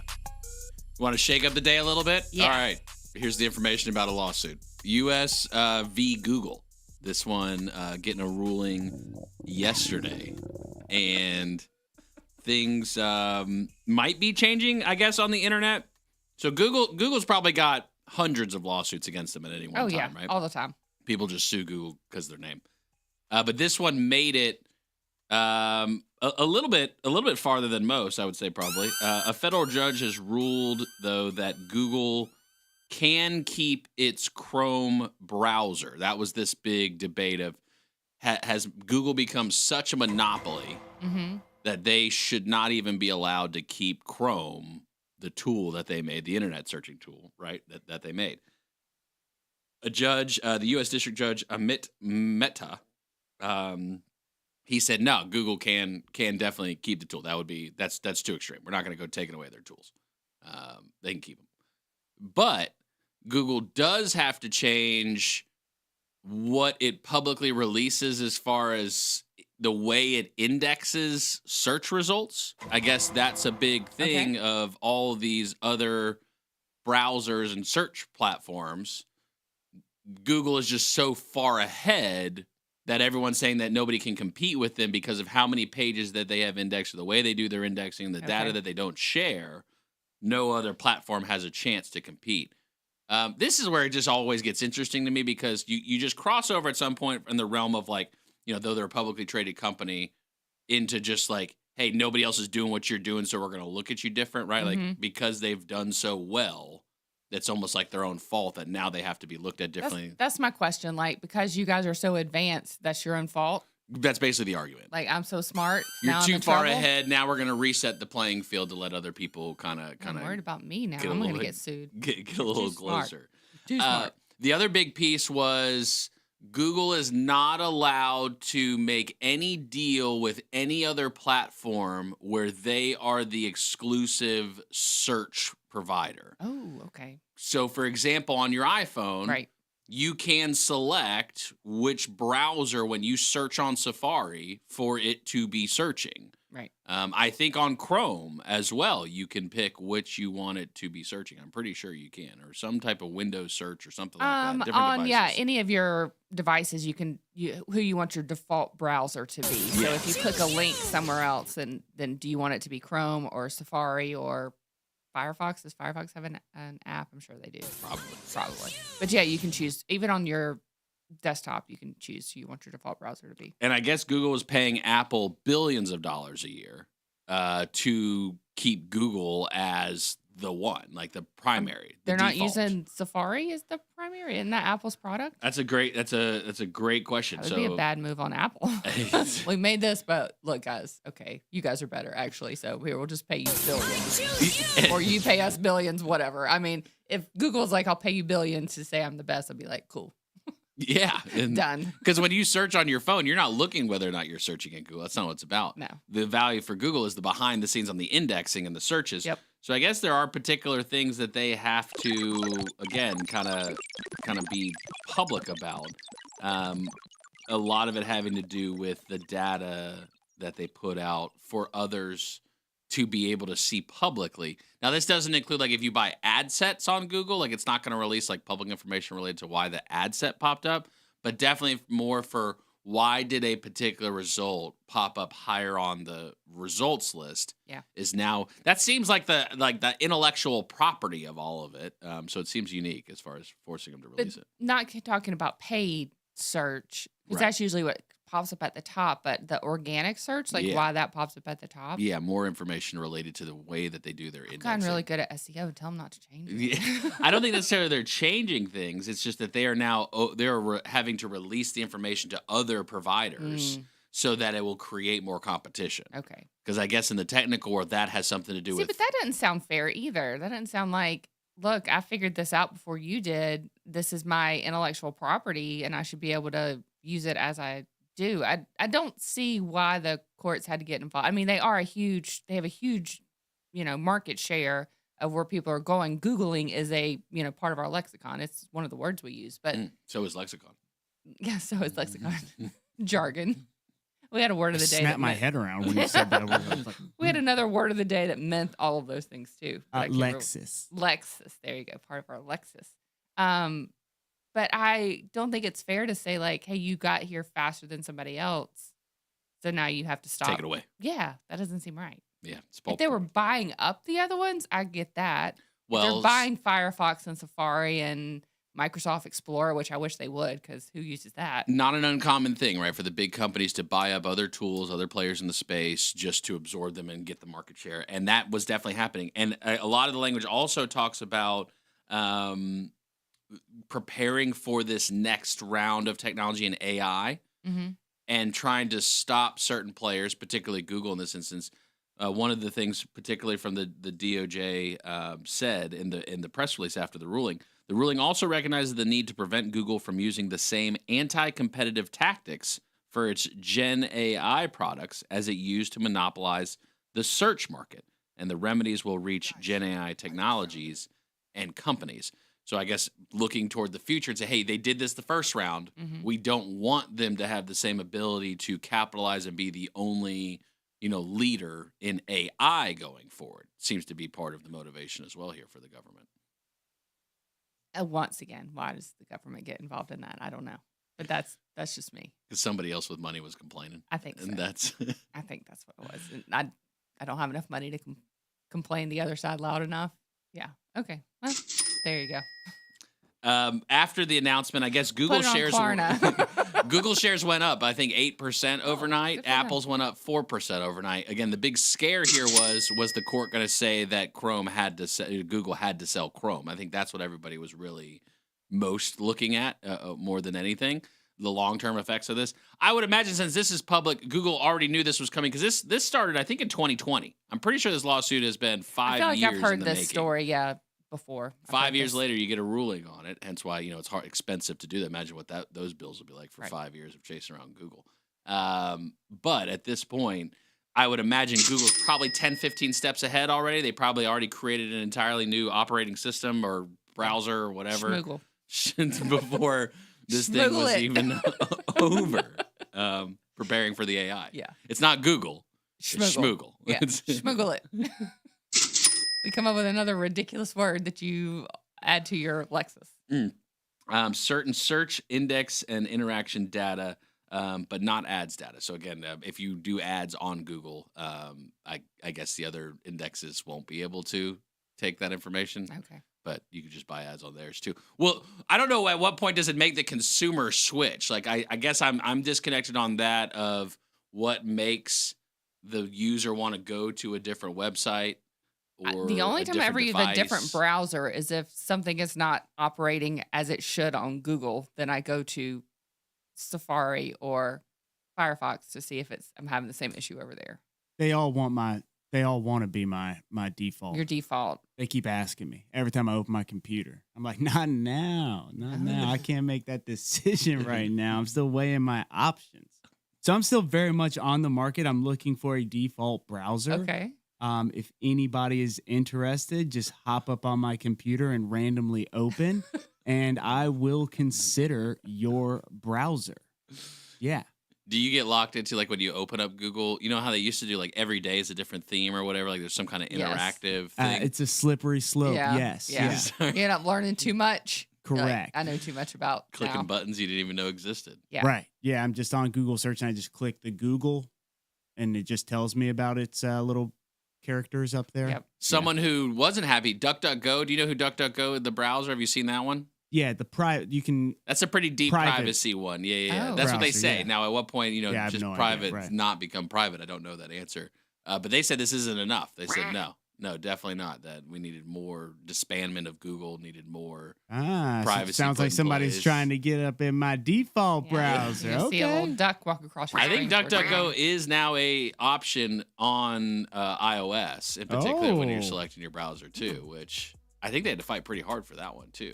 Want to shake up the day a little bit? Yeah. All right. Here's the information about a lawsuit. U.S. v. Google. This one getting a ruling yesterday. And things might be changing, I guess, on the internet. So Google's probably got hundreds of lawsuits against them at any one time, right? All the time. People just sue Google because of their name. But this one made it a little bit farther than most, I would say, probably. A federal judge has ruled, though, that Google can keep its Chrome browser. That was this big debate of has Google become such a monopoly that they should not even be allowed to keep Chrome, the tool that they made, the internet searching tool, right, that they made. A judge, the U.S. District Judge Amit Mehta, he said, no, Google can definitely keep the tool. That's too extreme. We're not going to go taking away their tools. They can keep them. But Google does have to change what it publicly releases as far as the way it indexes search results. I guess that's a big thing of all these other browsers and search platforms. Google is just so far ahead that everyone's saying that nobody can compete with them because of how many pages that they have indexed, or the way they do their indexing, the data that they don't share. No other platform has a chance to compete. This is where it just always gets interesting to me, because you just cross over at some point in the realm of, like, you know, though they're a publicly traded company, into just like, hey, nobody else is doing what you're doing, so we're going to look at you different, right? Like, because they've done so well, it's almost like their own fault that now they have to be looked at differently. That's my question. Like, because you guys are so advanced, that's your own fault? That's basically the argument. Like, I'm so smart. You're now too I'm in far trouble? ahead. Now we're going to reset the playing field to let other people kind of. I'm worried about me now. I'm going to get sued. Get a little Too smart. closer. Too smart. The other big piece was Google is not allowed to make any deal with any other platform where they are the exclusive search provider. Oh, okay. So, for example, on your iPhone, Right. you can select which browser, when you search on Safari, for it to be searching. Right. I think on Chrome as well, you can pick which you want it to be searching. I'm pretty sure you can, or some type of Windows search or something like that. Different On devices. any of your devices, you can who you want your default browser to be. So if you click a link somewhere else, then do you want it to be Chrome or Safari or Firefox? Does Firefox have an app? I'm sure they do. Probably. But yeah, you can choose, even on your desktop, you can choose who you want your default browser to be. And I guess Google is paying Apple billions of dollars a year to keep Google as the one, like the primary. They're not default. using Safari as the primary. Isn't that Apple's product? That's a great question. That would be a bad move on Apple. We made this, but look, guys, okay, you guys are better, actually. So here, we'll just pay you billions. Or you pay us billions, whatever. I mean, if Google's like, I'll pay you billions to say I'm the best, I'll be like, cool. Yeah. Done. Because when you search on your phone, you're not looking whether or not you're searching in Google. That's not what it's about. No. The value for Google is the behind the scenes on the indexing and the searches. Yep. So I guess there are particular things that they have to, again, kind of be public about. A lot of it having to do with the data that they put out for others to be able to see publicly. Now, this doesn't include, like, if you buy ad sets on Google, like, it's not going to release, like, public information related to why the ad set popped up, but definitely more for why did a particular result pop up higher on the results list. Yeah. Is now, that seems like the intellectual property of all of it. So it seems unique as far as forcing them to release it. Not talking about paid search, because that's usually what pops up at the top, but the organic search, like why that pops up at the top. Yeah, more information related to the way that they do their indexing. I've gotten really good at SEO. Tell them not to change it. Yeah. I don't think necessarily they're changing things. It's just that they are now having to release the information to other providers so that it will create more competition. Okay. Because I guess in the technical world, that has something to do with. But that doesn't sound fair either. That doesn't sound like, look, I figured this out before you did. This is my intellectual property, and I should be able to use it as I do. I don't see why the courts had to get involved. I mean, they have a huge, market share of where people are going. Googling is a, part of our lexicon. It's one of the words we use, but so is lexicon. Yeah, so is lexicon. Jargon. We had a word of the day. Snapped my head around when you said that word. I was like, we had another word of the day that meant all of those things too. Lexus. Lexus. There you go. Part of our Lexus. But I don't think it's fair to say, like, hey, you got here faster than somebody else, so now you have to stop. Take it away. Yeah, that doesn't seem right. Yeah. If they were buying up the other ones, I get that. Well, if they're buying Firefox and Safari and Microsoft Explorer, which I wish they would, because who uses that? Not an uncommon thing, right, for the big companies to buy up other tools, other players in the space, just to absorb them and get the market share. And that was definitely happening. And a lot of the language also talks about preparing for this next round of technology and AI. Mm-hmm. and trying to stop certain players, particularly Google in this instance. One of the things, particularly from the DOJ, said in the press release after the ruling also recognizes the need to prevent Google from using the same anti-competitive tactics for its Gen AI products as it used to monopolize the search market, and the remedies will reach Gen AI technologies and companies. So I guess looking toward the future and say, hey, they did this the first round. Mhm. We don't want them to have the same ability to capitalize and be the only, leader in AI going forward. Seems to be part of the motivation as well here for the government. Once again, why does the government get involved in that? I don't know. But that's just me. Because somebody else with money was complaining. I think so. And that's I think that's what it was. And I don't have enough money to complain the other side loud enough. Yeah. Okay. Well, there you go. After the announcement, I guess Google Put it on shares Klarna. Google shares went up, I think 8% overnight. Apple's went up 4% overnight. Again, the big scare here was the court going to say that Google had to sell Chrome. I think that's what everybody was really most looking at more than anything. The long-term effects of this. I would imagine since this is public, Google already knew this was coming because this started, I think, in 2020. I'm pretty sure this lawsuit has been 5 years. I feel like I've heard in the this making. story, before. 5 years later, you get a ruling on it. Hence why it's expensive to do that. Imagine what those bills will be like for 5 years of chasing around Google. But at this point, I would imagine Google's probably 10, 15 steps ahead already. They probably already created an entirely new operating system or browser or whatever before this thing was even over. Preparing for the AI. Yeah. It's not Google. It's Schmoogle. Yeah. Schmoogle it. We come up with another ridiculous word that you add to your Lexus. Certain search, index, and interaction data, but not ads data. So again, if you do ads on Google, I guess the other indexes won't be able to take that information. Okay. But you could just buy ads on theirs too. Well, I don't know at what point does it make the consumer switch. Like I guess I'm disconnected on that of what makes the user want to go to a different website. Or the only time I ever use a different device. browser is if something is not operating as it should on Google, then I go to Safari or Firefox to see if I'm having the same issue over there. They all want to be my default. Your default. They keep asking me every time I open my computer. I'm like, not now. I can't make that decision right now. I'm still weighing my options. So I'm still very much on the market. I'm looking for a default browser. Okay. If anybody is interested, just hop up on my computer and randomly open, and I will consider your browser. Yeah. Do you get locked into like when you open up Google? You know how they used to do like every day is a different theme or whatever? Like there's some kind of interactive thing. It's a slippery slope. Yeah. Yes. Yeah. You end up learning too much. You're like, Correct. I know too much about Clicking now. buttons you didn't even know existed. Yeah. Right. Yeah. I'm just on Google search and I just click the Google and it just tells me about its little characters up there. Yep. Someone who wasn't happy, DuckDuckGo. Do you know who DuckDuckGo is? The browser? Have you seen that one? Yeah, the private you can. That's a pretty deep private privacy one. Yeah. Oh. That's what they Browser, say. yeah. Now, at what point, Yeah, I have just no idea, private right. not become private? I don't know that answer. But they said this isn't enough. They said no, definitely not. That we needed more disbandment of Google. Needed more privacy. Sounds put like in somebody's place. trying to get up in my default browser. You see a Okay. little duck walk across your I think screen. DuckDuckGo is now a option on iOS, in particular when you're Oh. selecting your browser too. Which I think they had to fight pretty hard for that one too.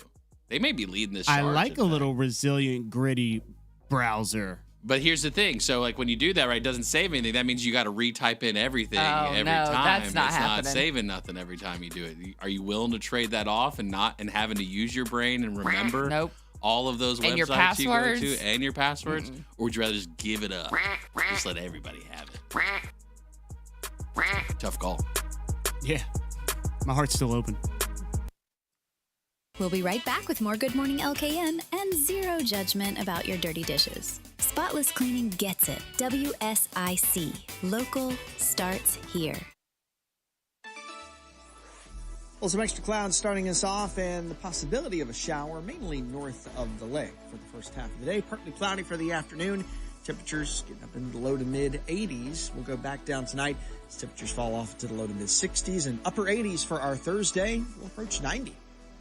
They may be leading this. I charge, like in a fact. little resilient, gritty browser. But here's the thing. So, like, when you do that, right, it doesn't save anything. That means you got to retype in everything every no, time. that's not it's happening. not saving nothing every time you do it. Are you willing to trade that off and having to use your brain and remember Nope. all of those And your websites you go passwords? to and your passwords? Or would you rather just give it up? Just let everybody have it. Tough call. Yeah. My heart's still open. We'll be right back with more Good Morning LKN and zero judgment about your dirty dishes. Spotless cleaning gets it. WSIC. Local starts here. Well, some extra clouds starting us off and the possibility of a shower, mainly north of the lake for the first half of the day. Partly cloudy for the afternoon. Temperatures getting up into the low to mid 80s. We'll go back down tonight as temperatures fall off to the low to mid 60s and upper 80s for our Thursday. We'll approach 90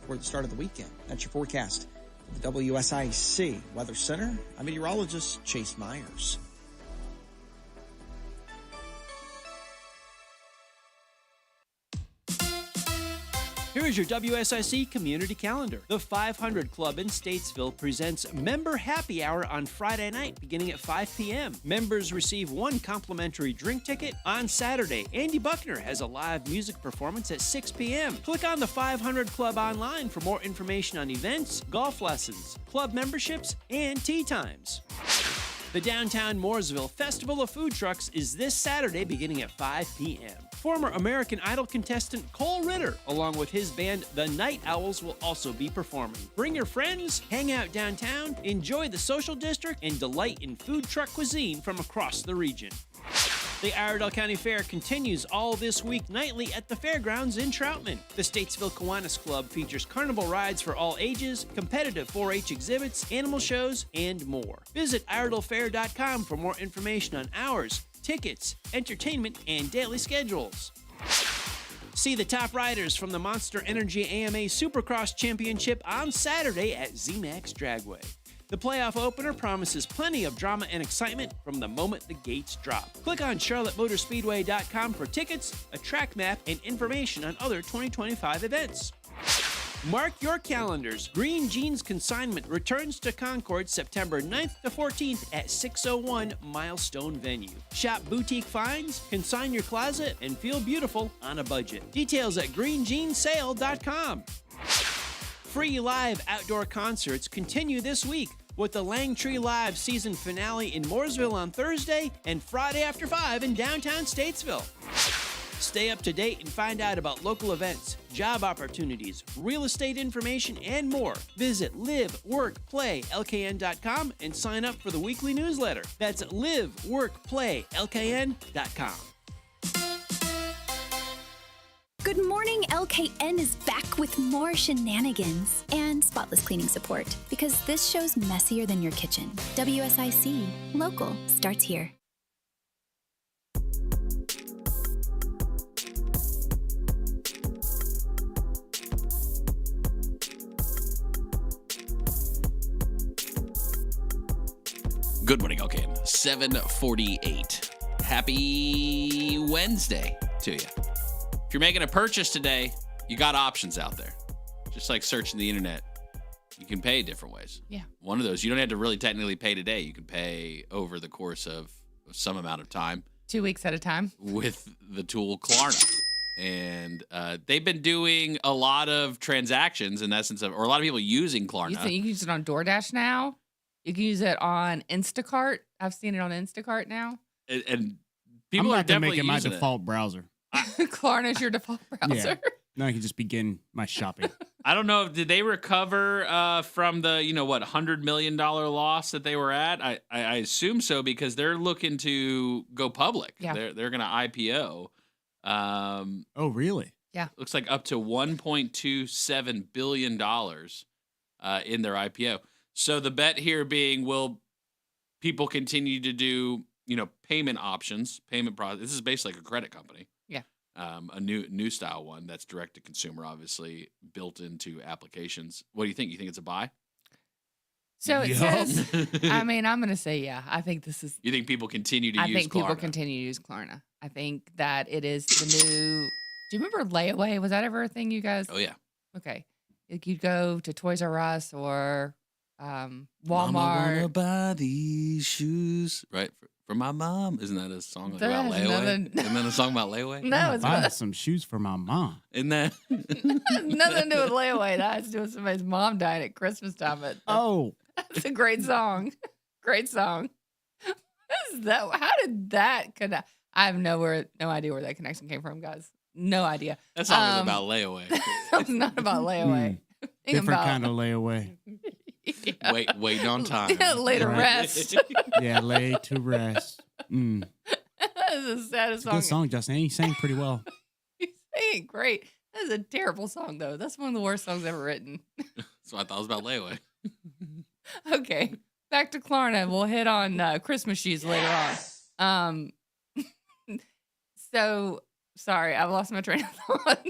for the start of the weekend. That's your forecast for the WSIC Weather Center. I'm meteorologist Chase Myers. Here is your WSIC community calendar. The 500 Club in Statesville presents Member Happy Hour on Friday night beginning at 5 p.m. Members receive one complimentary drink ticket. On Saturday, Andy Buckner has a live music performance at 6 p.m. Click on the 500 Club online for more information on events, golf lessons, club memberships, and tea times. The Downtown Mooresville Festival of Food Trucks is this Saturday beginning at 5 p.m. Former American Idol contestant Cole Ritter, along with his band The Night Owls, will also be performing. Bring your friends, hang out downtown, enjoy the social district, and delight in food truck cuisine from across the region. The Iredell County Fair continues all this week nightly at the fairgrounds in Troutman. The Statesville Kiwanis Club features carnival rides for all ages, competitive 4-H exhibits, animal shows, and more. Visit IredellFair.com for more information on hours, tickets, entertainment, and daily schedules. See the top riders from the Monster Energy AMA Supercross Championship on Saturday at ZMAX Dragway. The playoff opener promises plenty of drama and excitement from the moment the gates drop. Click on CharlotteMotorspeedway.com for tickets, a track map, and information on other 2025 events. Mark your calendars. Green Jeans Consignment returns to Concord September 9th to 14th at 601 Milestone Venue. Shop boutique finds, consign your closet, and feel beautiful on a budget. Details at greenjeansale.com. Free live outdoor concerts continue this week with the Langtree Live season finale in Mooresville on Thursday and Friday after 5 in downtown Statesville. Stay up to date and find out about local events, job opportunities, real estate information, and more. Visit liveworkplaylkn.com and sign up for the weekly newsletter. That's liveworkplaylkn.com. Good morning, LKN is back with more shenanigans and spotless cleaning support because this show's messier than your kitchen. WSIC, local, starts here. Good morning, LKN. 7:48. Happy Wednesday to you. If you're making a purchase today, you got options out there. Just like searching the internet, you can pay different ways. Yeah. One of those, you don't have to really technically pay today. You can pay over the course of some amount of time. 2 weeks at a time. With the tool Klarna. And they've been doing a lot of transactions in essence of, or a lot of people using Klarna. You can use it on DoorDash now. You can use it on Instacart. I've seen it on Instacart now. And people I'm are about to definitely make it my using default browser. Klarna is your default browser. Yeah. Now I can just begin my shopping. I don't know. Did they recover from the, $100 million loss that they were at? I assume so because they're looking to go public. Yeah. They're going to IPO. Oh, really? Yeah. Looks like up to $1.27 billion in their IPO. So the bet here being, will people continue to do, payment options, payment process? This is basically like a credit company. Yeah. A new style one that's direct to consumer, obviously built into applications. What do you think? You think it's a buy? So it says, I'm going to say, yeah, I think this is. You think people continue to use Klarna? I think people continue to use Klarna. I think that it is the new. Do you remember layaway? Was that ever a thing, you guys? Oh, yeah. Okay. Like you'd go to Toys R Us or Walmart. Mama wanna buy these shoes, right? For my mom. Isn't that a song about layaway? Isn't that a song about layaway? No, it's buy some shoes for my mom. Isn't that? Nothing to do with layaway. That has to do with somebody's mom dying at Christmas time. That's a great song. Great song. What is that? How did that connect? I have no idea where that connection came from, guys. No idea. That song is about layaway. That was not about layaway. Different kind of layaway. Yeah. Waiting on time. Lay to rest. Yeah, lay to rest. That is the saddest song. Good song, Justin. He sang pretty well. He's singing great. That is a terrible song, though. That's one of the worst songs ever written. So I thought it was about layaway. Okay, back to Klarna. We'll hit on Christmas shoes later on. So, sorry, I've lost my train of thought.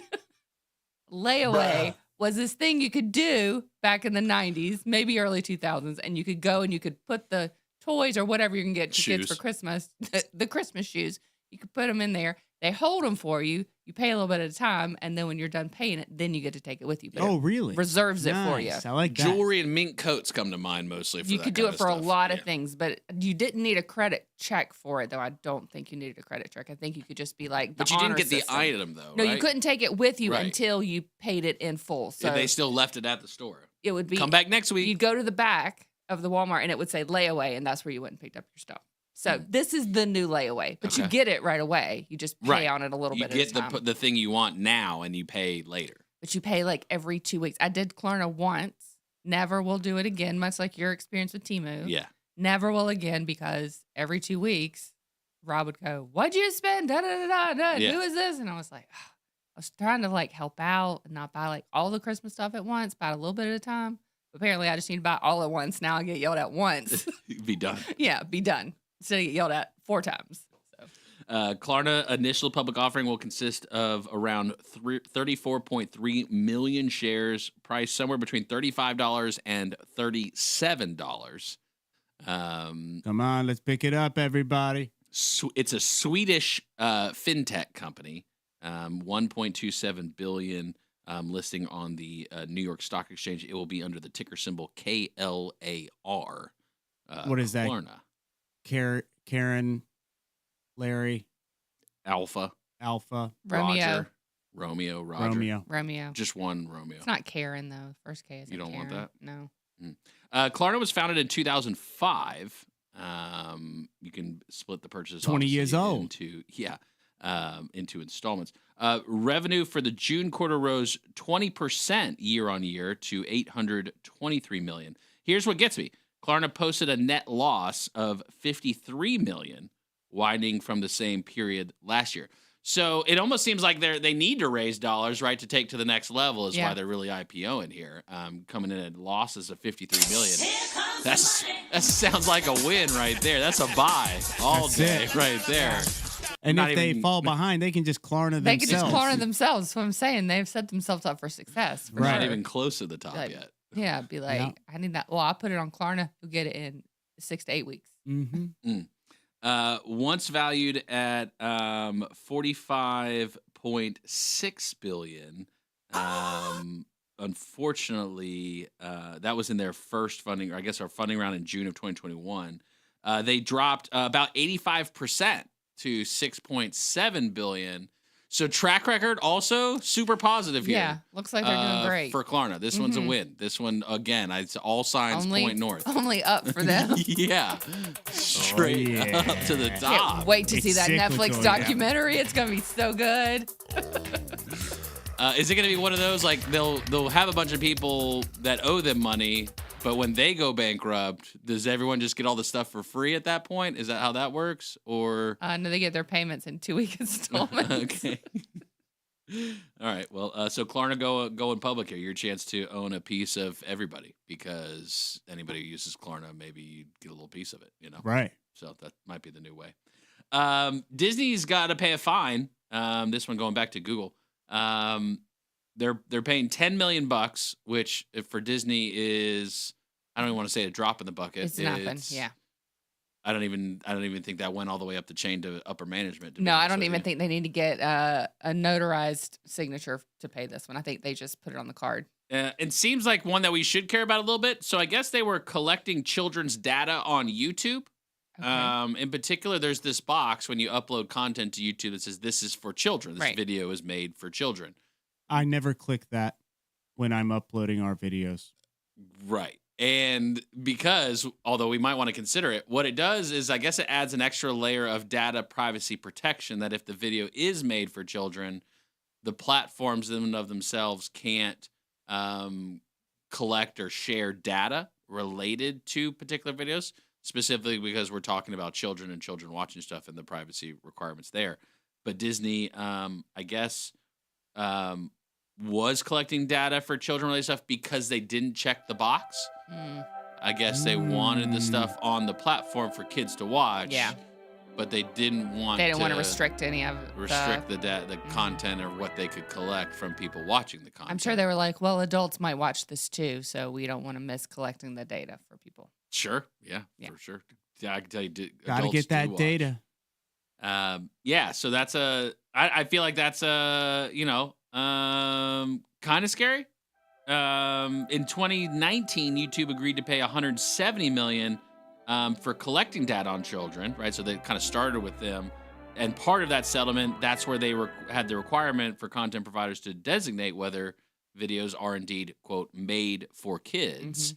Layaway was this thing you could do back in the 90s, maybe early 2000s, and you could go and you could put the toys or whatever you can get to kids for Christmas, the Christmas shoes, you could put them in there, They hold them for you. You pay a little bit at a time, and then when you're done paying it, then you get to take it with you. But Oh, it really? reserves it for you. Nice. I like that. Jewelry and mink coats come to mind mostly for You that could do kind it of for a stuff. lot of Yeah. things, but you didn't need a credit check for it, though. I don't think you needed a credit check. I think you could just be like, But you didn't get the item, though, No, you right? couldn't take it with you Right. until you paid it in full. So They still left it at the store. it would be Come back next week. You'd go to the back of the Walmart, and it would say layaway, and that's where you went and picked up your stuff. So this is the new layaway, but you Okay. get it right away. You just pay on it a little you bit get at a time. the thing you want now, and you pay later. But you pay like every 2 weeks. I did Klarna once. Never will do it again, much like your experience with Temu. Yeah. Never will again because every 2 weeks, Rob would go, "What'd you spend? Da, da, da, da, da. Yeah. Who is this?" And I was like, I was trying to like help out and not buy like all the Christmas stuff at once, buy a little bit at a time. Apparently, I just need to buy all at once. Now I get yelled at once. Be done. Yeah, be done. Instead of get yelled at 4 times. Klarna initial public offering will consist of around 34.3 million shares, priced somewhere between $35 and $37. Come on, let's pick it up, everybody. It's a Swedish fintech company, 1.27 billion listing on the New York Stock Exchange. It will be under the ticker symbol KLAR. What is that? Klarna. Karen, Larry, Alpha, Romeo. Roger, Romeo, Roger. Romeo. Just one Romeo. It's not Karen, though. First K is You don't want Karen. that? No. Klarna was founded in 2005. You can split the purchase 20 years old. into installments. Revenue for the June quarter rose 20% year on year to $823 million. Here's what gets me. Klarna posted a net loss of $53 million, widening from the same period last year. So it almost seems like they need to raise dollars, right, to take to the next level. Is why they're really IPOing here, coming in at losses of $53 million. That sounds like a win right there. That's a buy all That's day it. right there. And Not if they even- fall behind, they can just Klarna They themselves. could just Klarna themselves. That's what I'm saying. They've set themselves up for success. For Not sure. even close to the top Like, yet. Yeah, be like, I need that. Well, I'll put it on Klarna. You'll get it in 6 to 8 weeks. Mm-hmm. Once valued at $45.6 billion. Unfortunately, that was in their first funding, or I guess our funding round in June of 2021. They dropped about 85% to $6.7 billion. So track record also super positive here. Yeah, looks like they're doing great. For Klarna. This one's a Mhm. win. This one, again, it's all signs point north. Only up for them. Yeah. Straight up to the top. Can't wait to see that Netflix cyclical, yeah. documentary. It's gonna be so good. Is it going to be one of those like they'll have a bunch of people that owe them money, but when they go bankrupt, does everyone just get all the stuff for free at that point? Is that how that works? Or No, they get their payments in 2-week installments. okay. All right. Well, so Klarna go in public here. Your chance to own a piece of everybody, because anybody who uses Klarna, maybe you get a little piece of it. You know. Right. So that might be the new way. Disney's got to pay a fine. This one going back to Google. They're paying $10 million, which for Disney is, I don't even want to say a drop in the bucket. It's nothing. Yeah. I don't even think that went all the way up the chain to upper management. No, I don't even think they need to get a notarized signature to pay this one. I think they just put it on the card. It seems like one that we should care about a little bit. So I guess they were collecting children's data on YouTube. Okay. In particular, there's this box when you upload content to YouTube that says this is for children. This video is made for children. I never click that when I'm uploading our videos. Right. And because, although we might want to consider it, what it does is I guess it adds an extra layer of data privacy protection that if the video is made for children, the platforms in and of themselves can't collect or share data related to particular videos, specifically because we're talking about children and children watching stuff and the privacy requirements there. But Disney, I guess, was collecting data for children-related stuff because they didn't check the box. I guess they wanted the stuff on the platform for kids to watch. Yeah. But they didn't want They didn't want to restrict any of the content or what they could collect from people watching the content. I'm sure they were like, well, adults might watch this too, so we don't want to miss collecting the data for people. Sure. Yeah, for sure. Yeah, I can tell you. Gotta get that data. Yeah, so that's I feel like that's kind of scary. In 2019, YouTube agreed to pay $170 million for collecting data on children, right? So they kind of started with them. And part of that settlement, that's where they had the requirement for content providers to designate whether videos are indeed, quote, made for kids,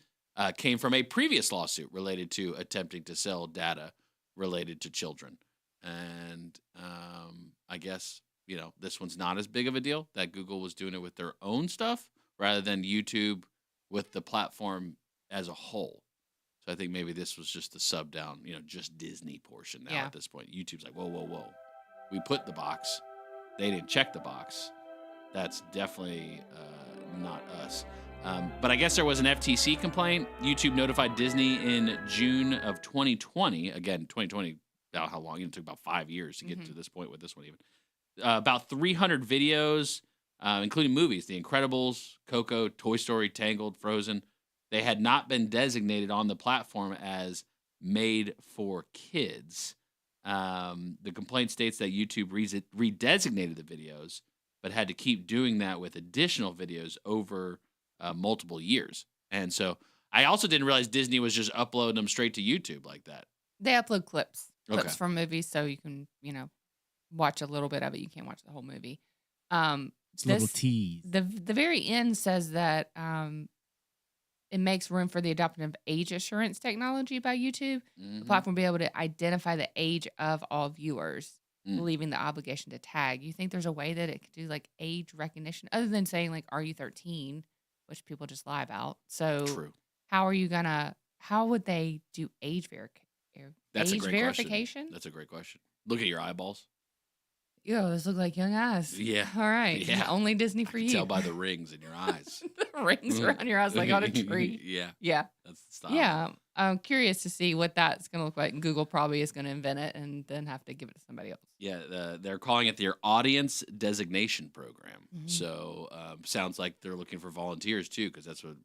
came from a previous lawsuit related to attempting to sell data related to children. And I guess, this one's not as big of a deal that Google was doing it with their own stuff rather than YouTube with the platform as a whole. So I think maybe this was just the sub down, just Disney portion now at this point. YouTube's like, whoa. We put the box. They didn't check the box. That's definitely not us. But I guess there was an FTC complaint. YouTube notified Disney in June of 2020. Again, 2020, how long? It took about 5 years to get to this point with this one even. About 300 videos, including movies, The Incredibles, Coco, Toy Story, Tangled, Frozen. They had not been designated on the platform as made for kids. The complaint states that YouTube redesignated the videos, but had to keep doing that with additional videos over multiple years. And so I also didn't realize Disney was just uploading them straight to YouTube like that. They upload clips from movies, so you can, watch a little bit of it. You can't watch the whole movie. It's a little tease. The very end says that it makes room for the adoption of age assurance technology by YouTube. The platform will be able to identify the age of all viewers, leaving the obligation to tag. You think there's a way that it could do like age recognition other than saying like, are you 13, which people just lie about. So True. How would they do age verification? That's a great verification? That's a great question. Look at your eyeballs. Yo, those look like young eyes. Yeah. All right. Yeah. Only Disney for you. Tell by the rings in your eyes. The rings around your eyes like on a tree. Yeah. Yeah. That's the style. Yeah. I'm curious to see what that's going to look like. And Google probably is going to invent it and then have to give it to somebody else. Yeah. They're calling it their audience designation program. So sounds like they're looking for volunteers too, because that's what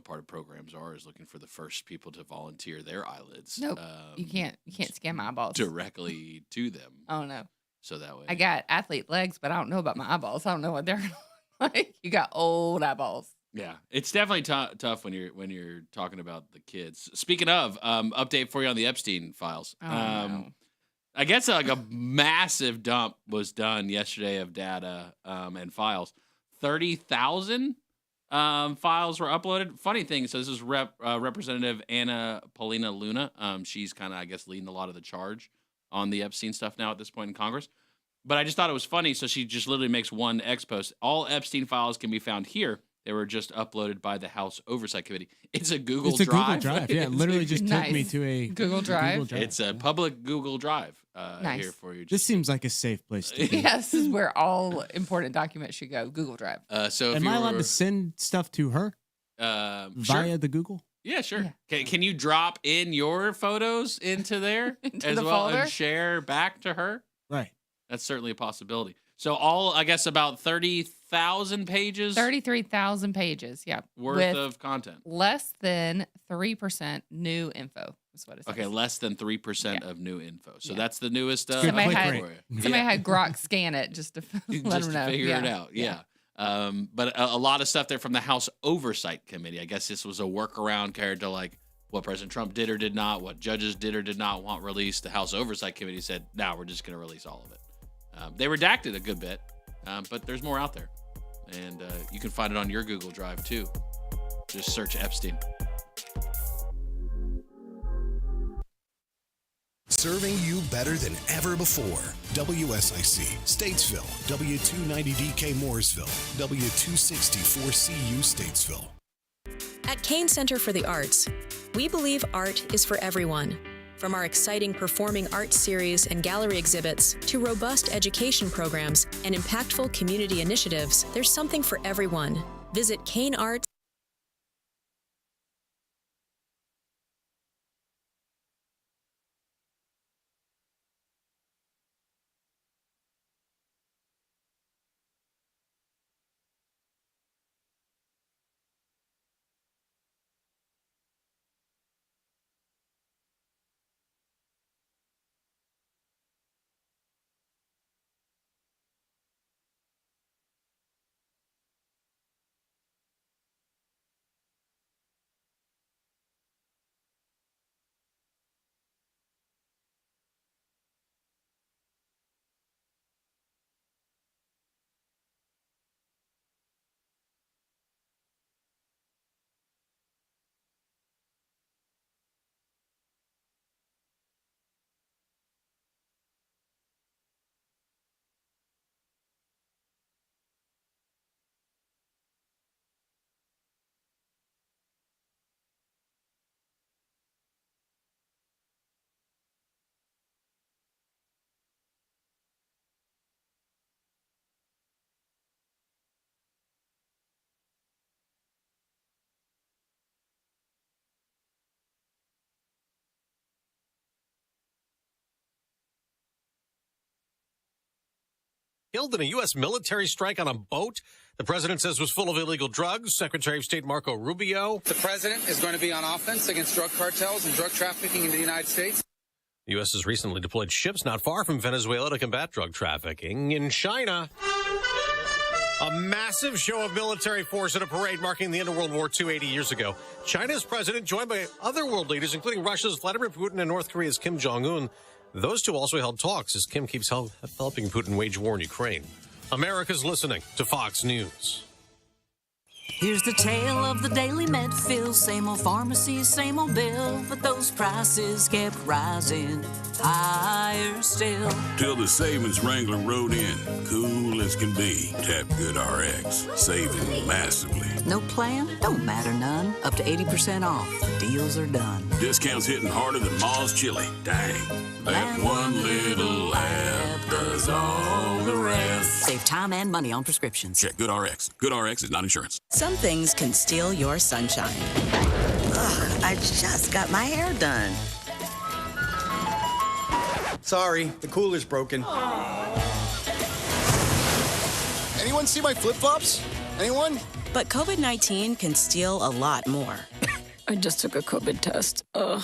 part of programs is looking for the first people to volunteer their eyelids. Nope. You can't scan my eyeballs directly to them. Oh no. So that way I got athlete legs, but I don't know about my eyeballs. I don't know what they're like. You got old eyeballs. Yeah, it's definitely tough when you're talking about the kids. Speaking of, update for you on the Epstein files. No. I guess like a massive dump was done yesterday of data and files. 30,000 files were uploaded. Funny thing, so this is Representative Anna Paulina Luna. She's kind of, I guess, leading a lot of the charge on the Epstein stuff now at this point in Congress. But I just thought it was funny, so she just literally makes one X post. All Epstein files can be found here. They were just uploaded by the House Oversight Committee. It's a Google Drive. It's a Google Drive, yeah. It literally just took me to a Google Drive. It's a public Google Drive Nice. here for you. This seems like a safe place to be. Yes, this is where all important documents should go. Google Drive. So if Am I allowed to send stuff to her via the Google? Yeah, sure. Can you drop in your photos into there as the well folder? and share back to her? Right. That's certainly a possibility. So I guess about 30,000 pages 33,000 pages, yeah. worth with of content. less than 3% new info is what it says. Okay, less than 3% of new info. So Yeah. that's the newest Somebody update had, for you. somebody had Grok scan it just to let Just them to know. figure it out. Yeah. But a lot of stuff there from the House Oversight Committee. I guess this was a workaround compared to like what President Trump did or did not, what judges did or did not want released. The House Oversight Committee said, "No, we're just going to release all of it." They redacted a good bit, but there's more out there. And you can find it on your Google Drive too. Just search Epstein. Serving you better than ever before. WSIC, Statesville, W290DK Mooresville, W264CU Statesville. At Kane Center for the Arts, we believe art is for everyone. From our exciting performing arts series and gallery exhibits to robust education programs and impactful community initiatives, there's something for everyone. Visit Kane Arts. killed in a U.S. military strike on a boat the president says was full of illegal drugs. Secretary of State Marco Rubio. The president is going to be on offense against drug cartels and drug trafficking in the United States. The U.S. has recently deployed ships not far from Venezuela to combat drug trafficking. In China, a massive show of military force at a parade marking the end of World War II 80 years ago. China's president, joined by other world leaders, including Russia's Vladimir Putin and North Korea's Kim Jong-un. Those two also held talks as Kim keeps helping Putin wage war in Ukraine. America's listening to Fox News. Here's the tale of the daily med fill. Same old pharmacy, same old bill. But those prices kept rising higher still. Till the savings wrangler rode in, cool as can be. Tap Good RX, saving massively. No plan? Don't matter none. Up to 80% off. The deals are done. Discounts hitting harder than Ma's chili. Dang. That one little app does all the rest. Save time and money on prescriptions. Check Good RX. Good RX is not insurance. Some things can steal your sunshine. Ugh, I just got my hair done. Sorry, the cooler's broken. Anyone see my flip-flops? Anyone? But COVID-19 can steal a lot more. I just took a COVID test. Ugh.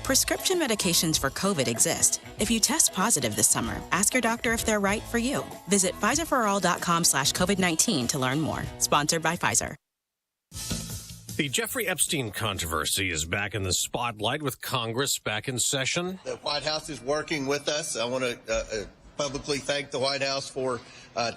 Prescription medications for COVID exist. If you test positive this summer, ask your doctor if they're right for you. Visit PfizerForAll.com/COVID-19 to learn more. Sponsored by Pfizer. The Jeffrey Epstein controversy is back in the spotlight with Congress back in session. The White House is working with us. I want to publicly thank the White House for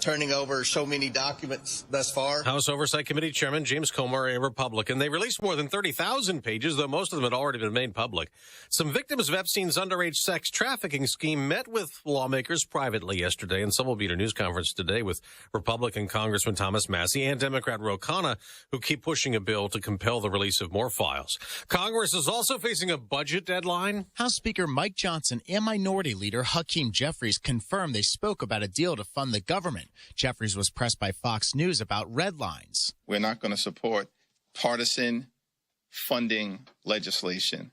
turning over so many documents thus far. House Oversight Committee Chairman James Comer, a Republican. They released more than 30,000 pages, though most of them had already been made public. Some victims of Epstein's underage sex trafficking scheme met with lawmakers privately yesterday, and some will be at a news conference today with Republican Congressman Thomas Massie and Democrat Ro Khanna, who keep pushing a bill to compel the release of more files. Congress is also facing a budget deadline. House Speaker Mike Johnson and Minority Leader Hakeem Jeffries confirmed they spoke about a deal to fund the government. Jeffries was pressed by Fox News about red lines. We're not going to support partisan funding legislation.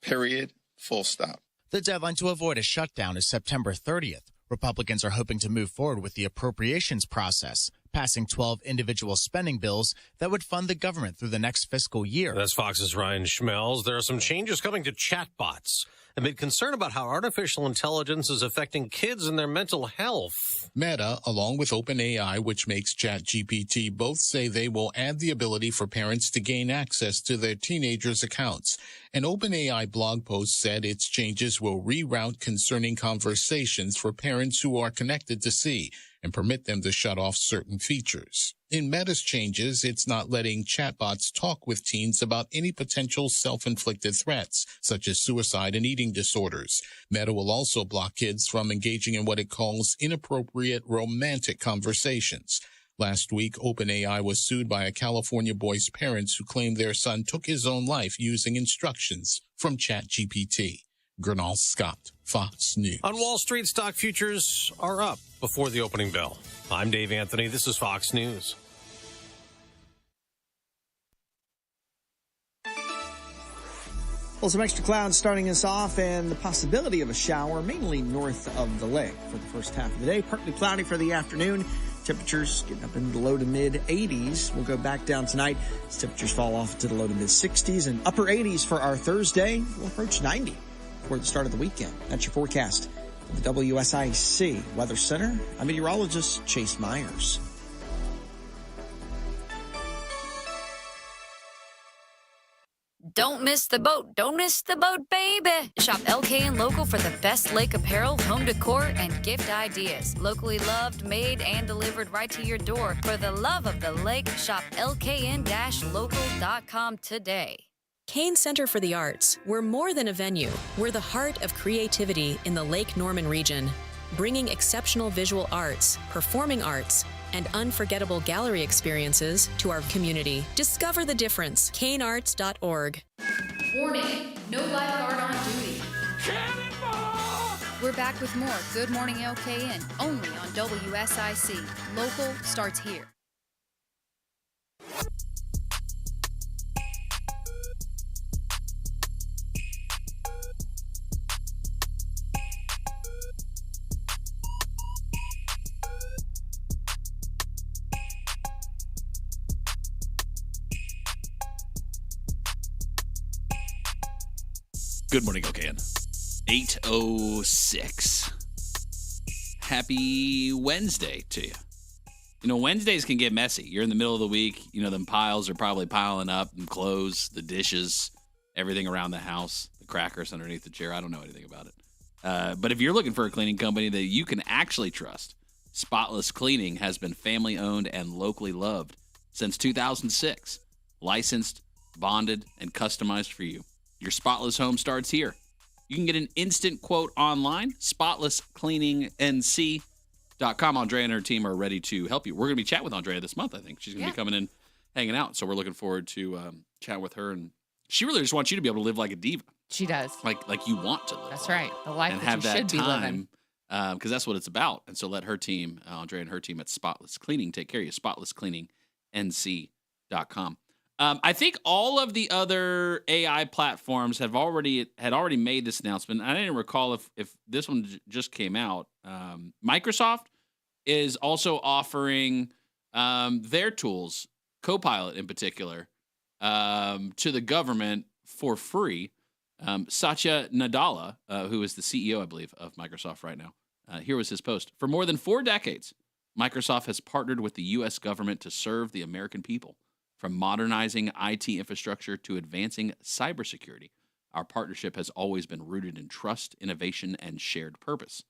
Period. Full stop. The deadline to avoid a shutdown is September 30th. Republicans are hoping to move forward with the appropriations process, passing 12 individual spending bills that would fund the government through the next fiscal year. That's Fox's Ryan Schmelz. There are some changes coming to chatbots amid concern about how artificial intelligence is affecting kids and their mental health. Meta, along with OpenAI, which makes ChatGPT, both say they will add the ability for parents to gain access to their teenagers' accounts. An OpenAI blog post said its changes will reroute concerning conversations for parents who are connected to see and permit them to shut off certain features. In Meta's changes, it's not letting chatbots talk with teens about any potential self-inflicted threats, such as suicide and eating disorders. Meta will also block kids from engaging in what it calls inappropriate romantic conversations. Last week, OpenAI was sued by a California boy's parents who claimed their son took his own life using instructions from ChatGPT. Gernal Scott, Fox News. On Wall Street, stock futures are up before the opening bell. I'm Dave Anthony. This is Fox News. Well, some extra clouds starting us off and the possibility of a shower, mainly north of the lake for the first half of the day. Partly cloudy for the afternoon. Temperatures getting up into the low to mid 80s. We'll go back down tonight as temperatures fall off to the low to mid 60s and upper 80s for our Thursday. We'll approach 90 before the start of the weekend. That's your forecast from the WSIC Weather Center. I'm meteorologist Chase Myers. Don't miss the boat. Don't miss the boat, baby. Shop LKN Local for the best lake apparel, home decor, and gift ideas. Locally loved, made, and delivered right to your door. For the love of the lake, shop lkn-local.com today. Kane Center for the Arts. We're more than a venue. We're the heart of creativity in the Lake Norman region, bringing exceptional visual arts, performing arts, and unforgettable gallery experiences to our community. Discover the difference. kanearts.org. Warning, no lifeguard on duty. We're back with more Good Morning LKN, only on WSIC. Local starts here. Good morning, OKN. 8:06. Happy Wednesday to you. You know, Wednesdays can get messy. You're in the middle of the week. You know, them piles are probably piling up, and clothes, the dishes, everything around the house, the crackers underneath the chair. I don't know anything about it. But if you're looking for a cleaning company that you can actually trust, Spotless Cleaning has been family-owned and locally loved since 2006. Licensed, bonded, and customized for you. Your spotless home starts here. You can get an instant quote online, spotlesscleaningnc.com. Andrea and her team are ready to help you. We're going to be chatting with Andrea this month, I think. She's going to be coming in, hanging out. So we're looking forward to chatting with her. And she really just wants you to be able to live like a diva. She does. Like you want to live. That's right. The life and that have you should that be living. Because that's what it's about. And so let her team, Andrea and her team at Spotless Cleaning, take care of you. spotlesscleaningnc.com. I think all of the other AI platforms had already made this announcement. I didn't recall if this one just came out. Microsoft is also offering their tools, Copilot in particular, to the government for free. Satya Nadella, who is the CEO, I believe, of Microsoft right now, here was his post. For more than 4 decades, Microsoft has partnered with the U.S. government to serve the American people. From modernizing IT infrastructure to advancing cybersecurity, our partnership has always been rooted in trust, innovation, and shared purpose.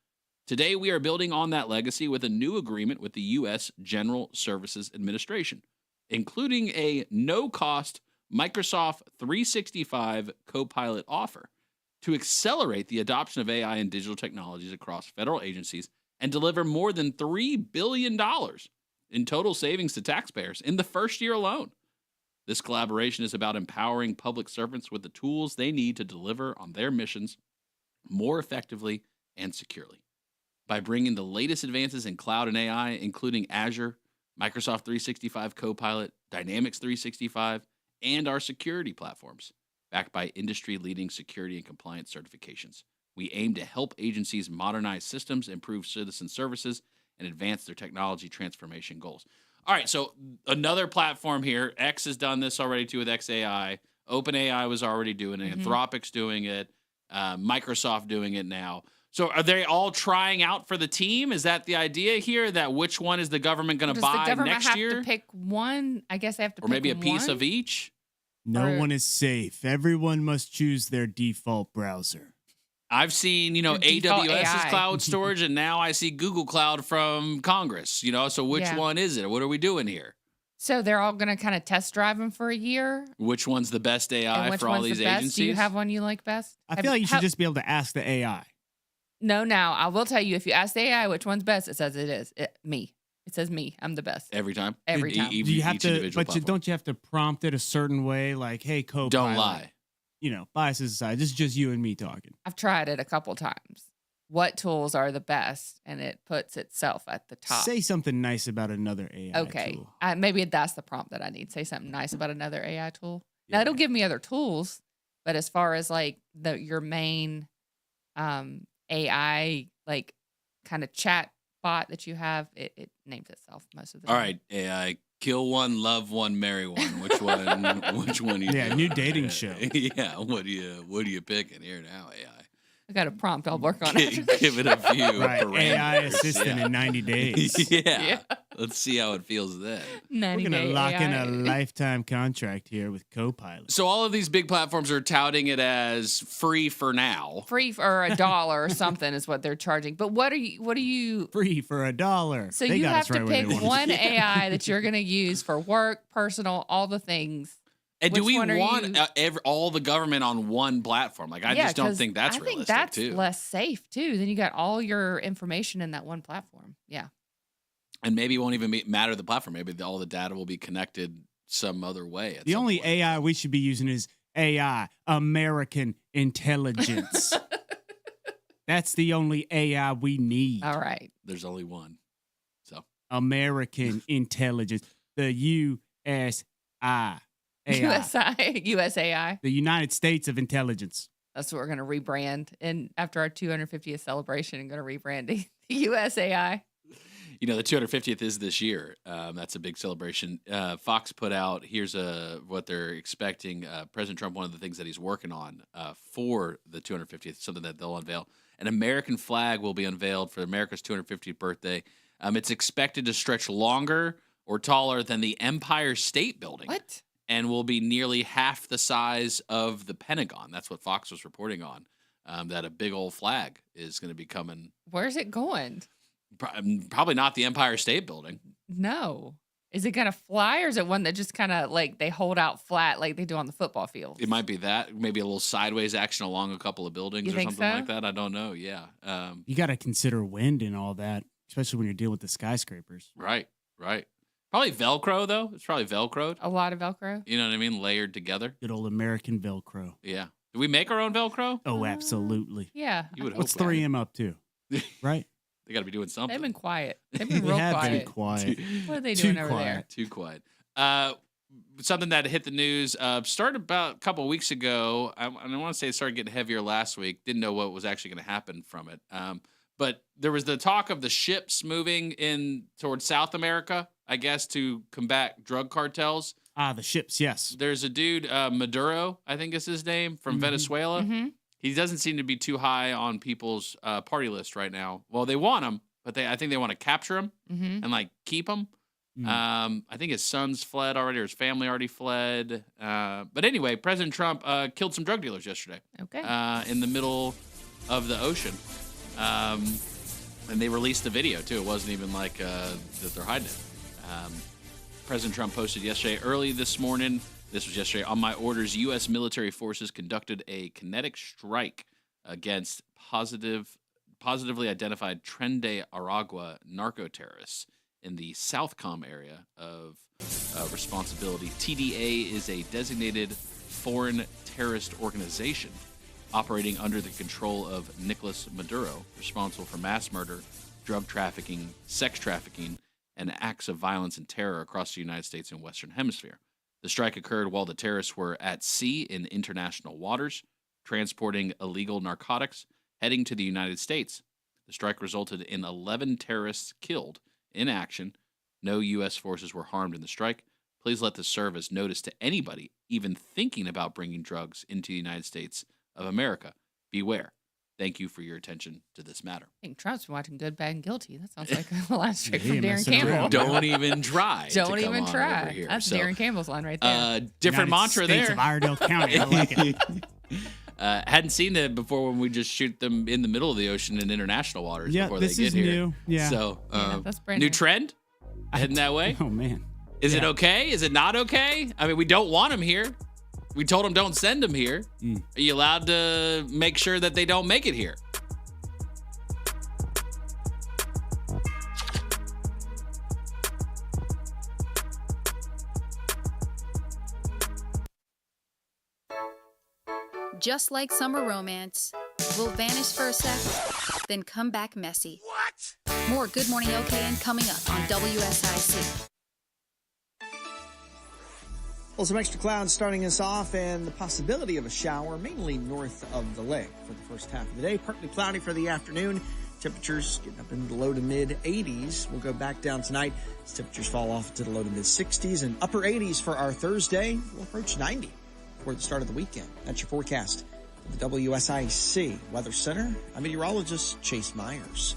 Today, we are building on that legacy with a new agreement with the U.S. General Services Administration, including a no-cost Microsoft 365 Copilot offer to accelerate the adoption of AI and digital technologies across federal agencies and deliver more than $3 billion in total savings to taxpayers in the first year alone. This collaboration is about empowering public servants with the tools they need to deliver on their missions more effectively and securely. By bringing the latest advances in cloud and AI, including Azure, Microsoft 365 Copilot, Dynamics 365, and our security platforms, backed by industry-leading security and compliance certifications, we aim to help agencies modernize systems, improve citizen services, and advance their technology transformation goals. All right, so another platform here. X has done this already too with XAI. OpenAI was already doing it. Anthropic's doing it. Microsoft doing it now. So are they all trying out for the team? Is that the idea here? That which one is the government going to buy next year? Does the government have to pick one? I guess they have to pick one. Or maybe a piece of each? No one is safe. Everyone must choose their default browser. I've seen, AWS's cloud storage, and now I see Google Cloud from Congress, so which one is it? What are we doing here? So they're all going to kind of test drive them for a year? Which one's the best AI for all these agencies? Do you have one you like best? I feel like you should just be able to ask the AI. No, now, I will tell you, if you ask the AI which one's best, it says me. It says me. I'm the best. Every time? Every time. Do you have to, don't you have to prompt it a certain way? Like, hey, Copilot. Don't lie. Biases aside, this is just you and me talking. I've tried it a couple times. What tools are the best? And it puts itself at the top. Say something nice about another AI tool. Maybe that's the prompt that I need. Say something nice about another AI tool. Yeah. Now, it'll give me other tools, but as far as like your main AI, like kind of chat bot that you have, it names itself most of the time. All right, AI. Kill one, love one, marry one. Which one? Which one? New dating show. Yeah. What are you picking here now, AI? I got a prompt. I'll work on it. Give it a few. Right. AI assistant in 90 days. Yeah. Let's see how it feels then. We're going to lock in a lifetime contract here with Copilot. So all of these big platforms are touting it as free for now. Free for $1 or something is what they're charging. But what are you? Free for $1. So you have to pick one AI that you're going to use for work, personal, all the things. And do we want all the government on one platform? Like, I just don't think that's realistic, too. I think that's less safe, too. Then you got all your information in that one platform. Yeah. And maybe it won't even matter the platform. Maybe all the data will be connected some other way. The only AI we should be using is AI, American intelligence. That's the only AI we need. All right. There's only one. So American intelligence. The USI. USAI. The United States of Intelligence. That's what we're going to rebrand. And after our 250th celebration, I'm going to rebrand the USAI. the 250th is this year. That's a big celebration. Fox put out, here's what they're expecting. President Trump, one of the things that he's working on for the 250th, something that they'll unveil. An American flag will be unveiled for America's 250th birthday. It's expected to stretch longer or taller than the Empire State Building. What? And will be nearly half the size of the Pentagon. That's what Fox was reporting on, that a big old flag is going to be coming. Where's it going? Probably not the Empire State Building. No. Is it going to fly, or is it one that just kind of like they hold out flat like they do on the football field? It might be that. Maybe a little sideways action along a couple of buildings or something like that. I don't know. Yeah. You got to consider wind and all that, especially when you're dealing with the skyscrapers. Right. Probably Velcro, though. It's probably Velcroed. A lot of Velcro. You know what I mean? Layered together. Good old American Velcro. Yeah. Do we make our own Velcro? Oh, absolutely. Yeah. You would What's hope 3M up to? Right? They got to be doing something. They've been quiet. They've been real quiet. Been quiet. What are they doing over there? Too quiet. Something that hit the news started about a couple of weeks ago. I want to say it started getting heavier last week. Didn't know what was actually going to happen from it. But there was the talk of the ships moving in towards South America, I guess, to combat drug cartels. The ships, yes. There's a dude, Maduro, I think is his name, from Venezuela. Mm-hmm. He doesn't seem to be too high on people's party list right now. Well, they want him, but I think they want to capture him and keep him. I think his sons fled already, or his family already fled. But anyway, President Trump killed some drug dealers yesterday. Okay. In the middle of the ocean. And they released the video too. It wasn't even like that they're hiding it. President Trump posted yesterday, early this morning. This was yesterday. On my orders, U.S. military forces conducted a kinetic strike against positively identified Tren de Aragua narco-terrorists in the Southcom area of responsibility. TDA is a designated foreign terrorist organization operating under the control of Nicolas Maduro, responsible for mass murder, drug trafficking, sex trafficking, and acts of violence and terror across the United States and Western Hemisphere. The strike occurred while the terrorists were at sea in international waters, transporting illegal narcotics, heading to the United States. The strike resulted in 11 terrorists killed in action. No U.S. forces were harmed in the strike. Please let this serve as notice to anybody even thinking about bringing drugs into the United States of America. Beware. Thank you for your attention to this matter. I think Trump's been watching Good, Bad, and Guilty. That sounds like a last trick from Darren Campbell. Don't even try. Don't to even come try. on over here. That's Darren Campbell's line right there. Different United mantra States there. Of Iredell County. I like it. Hadn't seen it before when we just shoot them in the middle of the ocean in international waters before this they get is here. new. Yeah. So, that's brand new new. trend? Heading that way? Oh, man. Is it okay? Is it not okay? I mean, we don't want them here. We told them don't send them here. Are you allowed to make sure that they don't make it here? Just like summer romance, will vanish for a sec, then come back messy. What? More Good Morning LKN coming up on WSIC. Well, some extra clouds starting us off and the possibility of a shower, mainly north of the lake for the first half of the day. Partly cloudy for the afternoon. Temperatures getting up into the low to mid 80s. We'll go back down tonight as temperatures fall off to the low to mid 60s and upper 80s for our Thursday. We'll approach 90 for the start of the weekend. That's your forecast for the WSIC Weather Center. I'm meteorologist Chase Myers.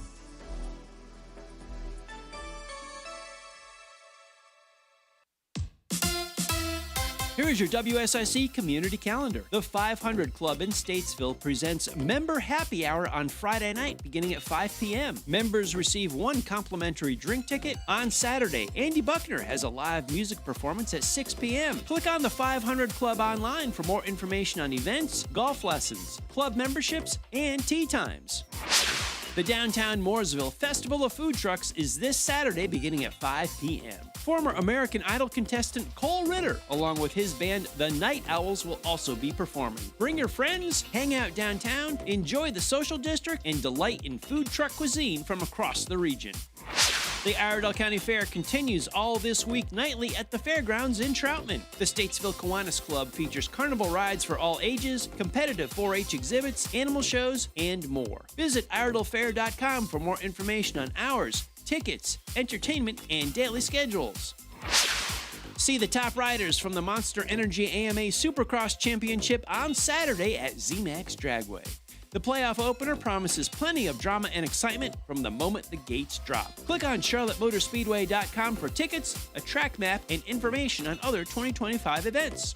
Here is your WSIC community calendar. The 500 Club in Statesville presents Member Happy Hour on Friday night beginning at 5 p.m. Members receive one complimentary drink ticket. On Saturday, Andy Buckner has a live music performance at 6 p.m. Click on the 500 Club online for more information on events, golf lessons, club memberships, and tea times. The Downtown Mooresville Festival of Food Trucks is this Saturday beginning at 5 p.m. Former American Idol contestant Cole Ritter, along with his band The Night Owls, will also be performing. Bring your friends, hang out downtown, enjoy the social district, and delight in food truck cuisine from across the region. The Iredell County Fair continues all this week nightly at the fairgrounds in Troutman. The Statesville Kiwanis Club features carnival rides for all ages, competitive 4-H exhibits, animal shows, and more. Visit IredellFair.com for more information on hours, tickets, entertainment, and daily schedules. See the top riders from the Monster Energy AMA Supercross Championship on Saturday at ZMAX Dragway. The playoff opener promises plenty of drama and excitement from the moment the gates drop. Click on charlottemotorspeedway.com for tickets, a track map, and information on other 2025 events.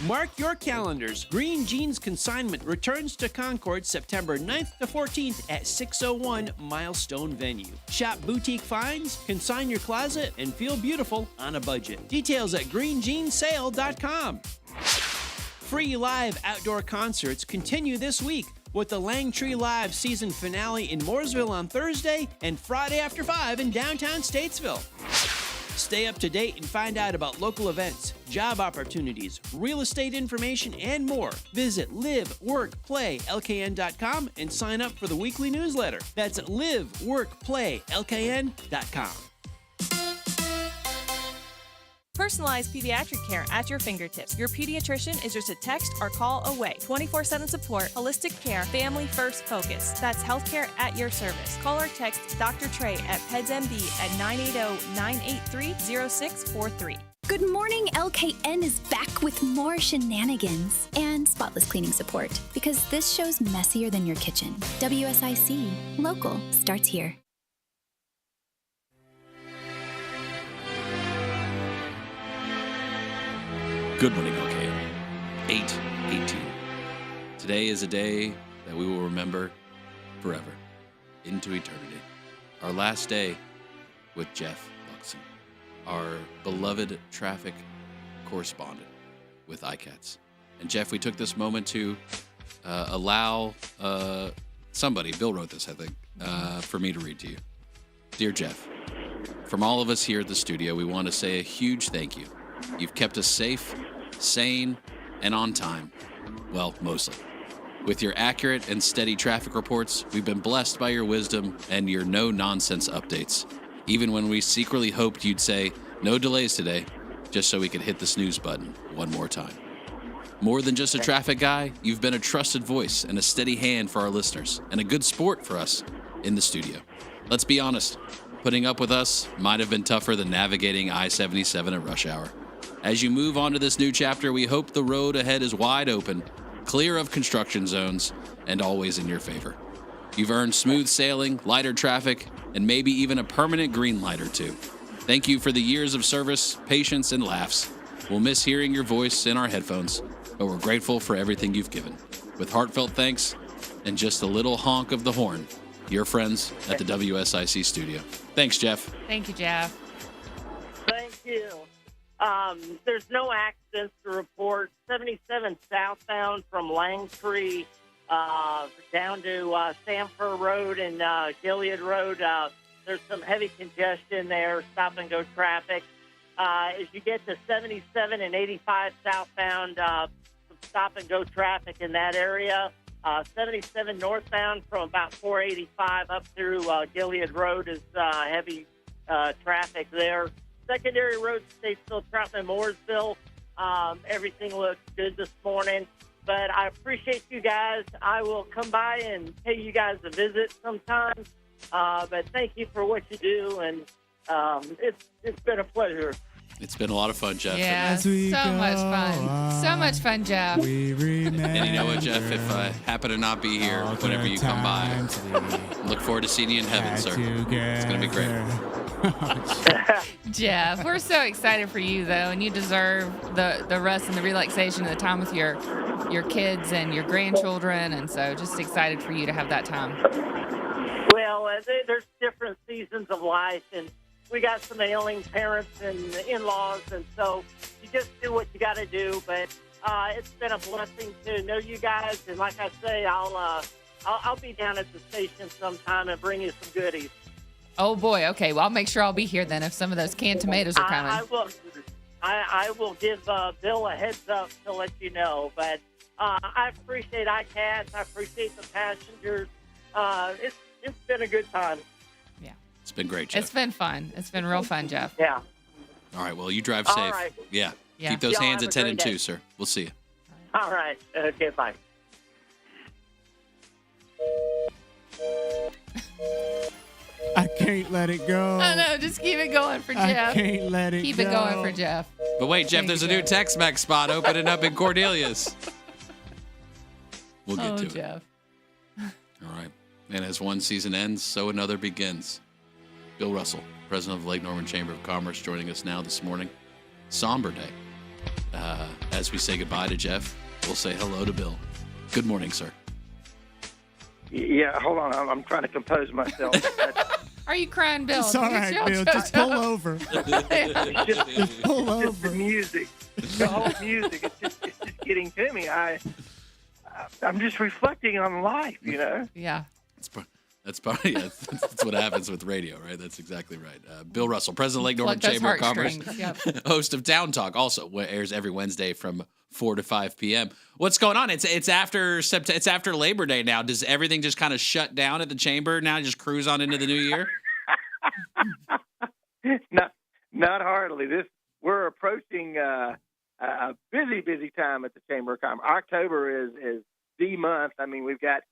Mark your calendars. Green Jeans Consignment returns to Concord September 9th to 14th at 601 Milestone Venue. Shop boutique finds, consign your closet, and feel beautiful on a budget. Details at greenjeansale.com. Free live outdoor concerts continue this week with the Langtree Live season finale in Mooresville on Thursday and Friday after 5 in downtown Statesville. Stay up to date and find out about local events, job opportunities, real estate information, and more. Visit liveworkplaylkn.com and sign up for the weekly newsletter. That's liveworkplaylkn.com. Personalized pediatric care at your fingertips. Your pediatrician is just a text or call away. 24/7 support, holistic care, family first focus. That's healthcare at your service. Call or text Dr. Trey at PEDSMD at 980-983-0643. Good morning, LKN is back with more shenanigans and spotless cleaning support because this show's messier than your kitchen. WSIC, local, starts here. Good morning, LKN. 8/18. Today is a day that we will remember forever, into eternity. Our last day with Jeff Luxom, our beloved traffic correspondent with ICATS. And Jeff, we took this moment to allow somebody, Bill wrote this, I think, for me to read to you. Dear Jeff, from all of us here at the studio, we want to say a huge thank you. You've kept us safe, sane, and on time. Well, mostly. With your accurate and steady traffic reports, we've been blessed by your wisdom and your no-nonsense updates. Even when we secretly hoped you'd say, no delays today, just so we could hit the snooze button one more time. More than just a traffic guy, you've been a trusted voice and a steady hand for our listeners, and a good sport for us in the studio. Let's be honest, putting up with us might have been tougher than navigating I-77 at rush hour. As you move on to this new chapter, we hope the road ahead is wide open, clear of construction zones, and always in your favor. You've earned smooth sailing, lighter traffic, and maybe even a permanent green light or two. Thank you for the years of service, patience, and laughs. We'll miss hearing your voice in our headphones, but we're grateful for everything you've given. With heartfelt thanks and just a little honk of the horn, your friends at the WSIC studio. Thanks, Jeff. Thank you, Jeff. Thank you. There's no accidents to report. 77 southbound from Langtree down to Sanford Road and Gilead Road. There's some heavy congestion there, stop-and-go traffic. As you get to 77 and 85 southbound, some stop-and-go traffic in that area. 77 northbound from about 485 up through Gilead Road is heavy traffic there. Secondary roads, Statesville, Troutman, Mooresville. Everything looks good this morning. But I appreciate you guys. I will come by and pay you guys a visit sometime. But thank you for what you do, and it's been a pleasure. It's been a lot of fun, Jeff. Yeah, so much fun. So much fun, Jeff. We remember. And you know what, Jeff? If I happen to not be here whenever you come by, look forward to seeing you in heaven, sir. It's going to be great. Jeff, we're so excited for you, though, and you deserve the rest and the relaxation and the time with your kids and your grandchildren, and so just excited for you to have that time. Well, there's different seasons of life, and we got some ailing parents and in-laws, and so you just do what you got to do. But it's been a blessing to know you guys, and like I say, I'll be down at the station sometime and bring you some goodies. Oh boy, okay. Well, I'll make sure I'll be here then if some of those canned tomatoes are coming. I will give Bill a heads up to let you know. But I appreciate ICATS. I appreciate the passengers. It's been a good time. Yeah. It's been great, Jeff. It's been fun. It's been real fun, Jeff. Yeah. All right. Well, you drive safe. All right. Yeah. Yeah. Keep those Y'all hands have at a 10 and great 2, day. sir. We'll see you. All right. Okay, bye. I can't let it go. I know. Just keep it going for I Jeff. can't let it Keep go. it going for Jeff. But wait, Jeff, there's a new Tex-Mex spot opening up in Cornelius. We'll get to Jeff. it. All right. And as one season ends, so another begins. Bill Russell, president of the Lake Norman Chamber of Commerce, joining us now this morning. Somber day. As we say goodbye to Jeff, we'll say hello to Bill. Good morning, sir. Yeah, hold on. I'm trying to compose myself. Are you crying, Bill? It's all right, Bill. Just pull over. Just pull over. Just the music. The whole music. It's just getting to me. I'm just reflecting on life, you know? Yeah. That's probably that's what happens with radio, right? That's exactly right. Bill Russell, president of Lake Norman Plug those Chamber of Commerce, heartstrings, host of Town Talk, also airs every Wednesday from 4 to 5 p.m. What's going on? It's after it's after Labor Day now. Does everything just kind of shut down at the chamber now? Just cruise on into the new year? Not hardly. We're approaching a busy time at the Chamber of Commerce. October is the month. I mean, we've got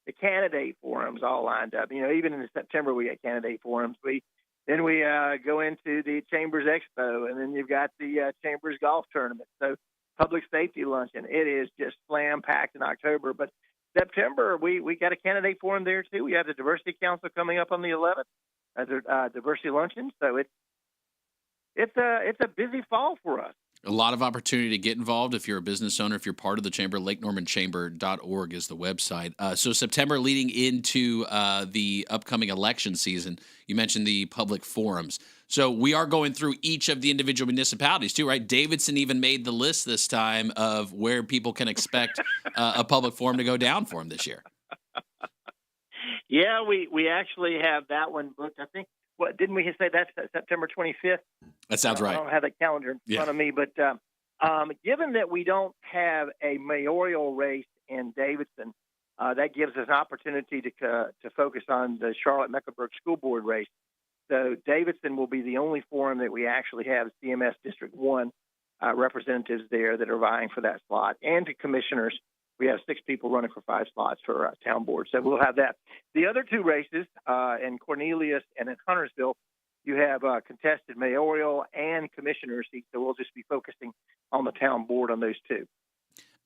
the candidate forums all lined up. You know, even in September we got candidate forums. Then we go into the Chambers Expo, and then you've got the Chambers Golf Tournament. So public safety luncheon. It is just slam packed in October. But September we got a candidate forum there too. We have the Diversity Council coming up on the 11th. Diversity luncheon. So it's a busy fall for us. A lot of opportunity to get involved if you're a business owner, if you're part of the chamber. LakeNormanChamber.org is the website. So September leading into the upcoming election season, you mentioned the public forums. So we are going through each of the individual municipalities too, right? Davidson even made the list this time of where people can expect a public forum to go down for them this year. Yeah, we actually have that one booked. I think, didn't we say that's September 25th? That sounds right. I don't have that calendar in front of me, but given that we don't have a mayoral race in Davidson, that gives us an opportunity to focus on the Charlotte-Mecklenburg School Board race. So Davidson will be the only forum that we actually have CMS District 1 representatives there that are vying for that slot, and to commissioners. We have 6 people running for 5 slots for town board. So we'll have that. The other 2 races in Cornelius and in Huntersville, you have contested mayoral and commissioner seats. So we'll just be focusing on the town board on those 2.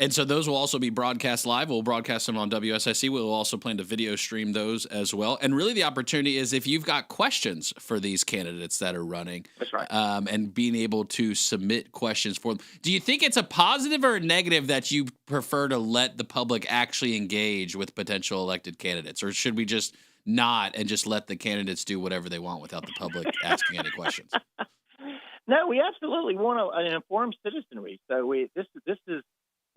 And so those will also be broadcast live. We'll broadcast them on WSIC. We'll also plan to video stream those as well. And really the opportunity is if you've got questions for these candidates that are running, that's right, and being able to submit questions for them. Do you think it's a positive or a negative that you prefer to let the public actually engage with potential elected candidates? Or should we just not and just let the candidates do whatever they want without the public asking any questions? No, we absolutely want an informed citizenry. So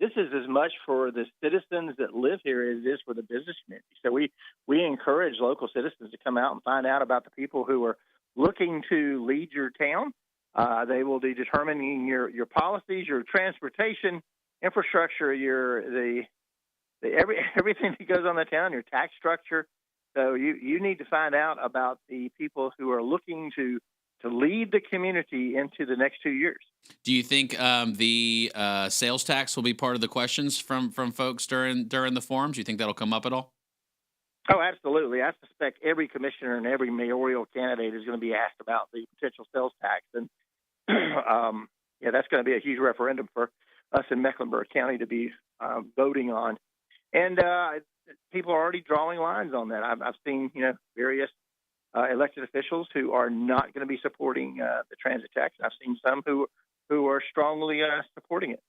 this is as much for the citizens that live here as it is for the business community. So we encourage local citizens to come out and find out about the people who are looking to lead your town. They will be determining your policies, your transportation, infrastructure, everything that goes on the town, your tax structure. So you need to find out about the people who are looking to lead the community into the next 2 years. Do you think the sales tax will be part of the questions from folks during the forums? Do you think that'll come up at all? Oh, absolutely. I suspect every commissioner and every mayoral candidate is going to be asked about the potential sales tax. And that's going to be a huge referendum for us in Mecklenburg County to be voting on. And people are already drawing lines on that. I've seen, various elected officials who are not going to be supporting the transit tax. I've seen some who are strongly supporting it.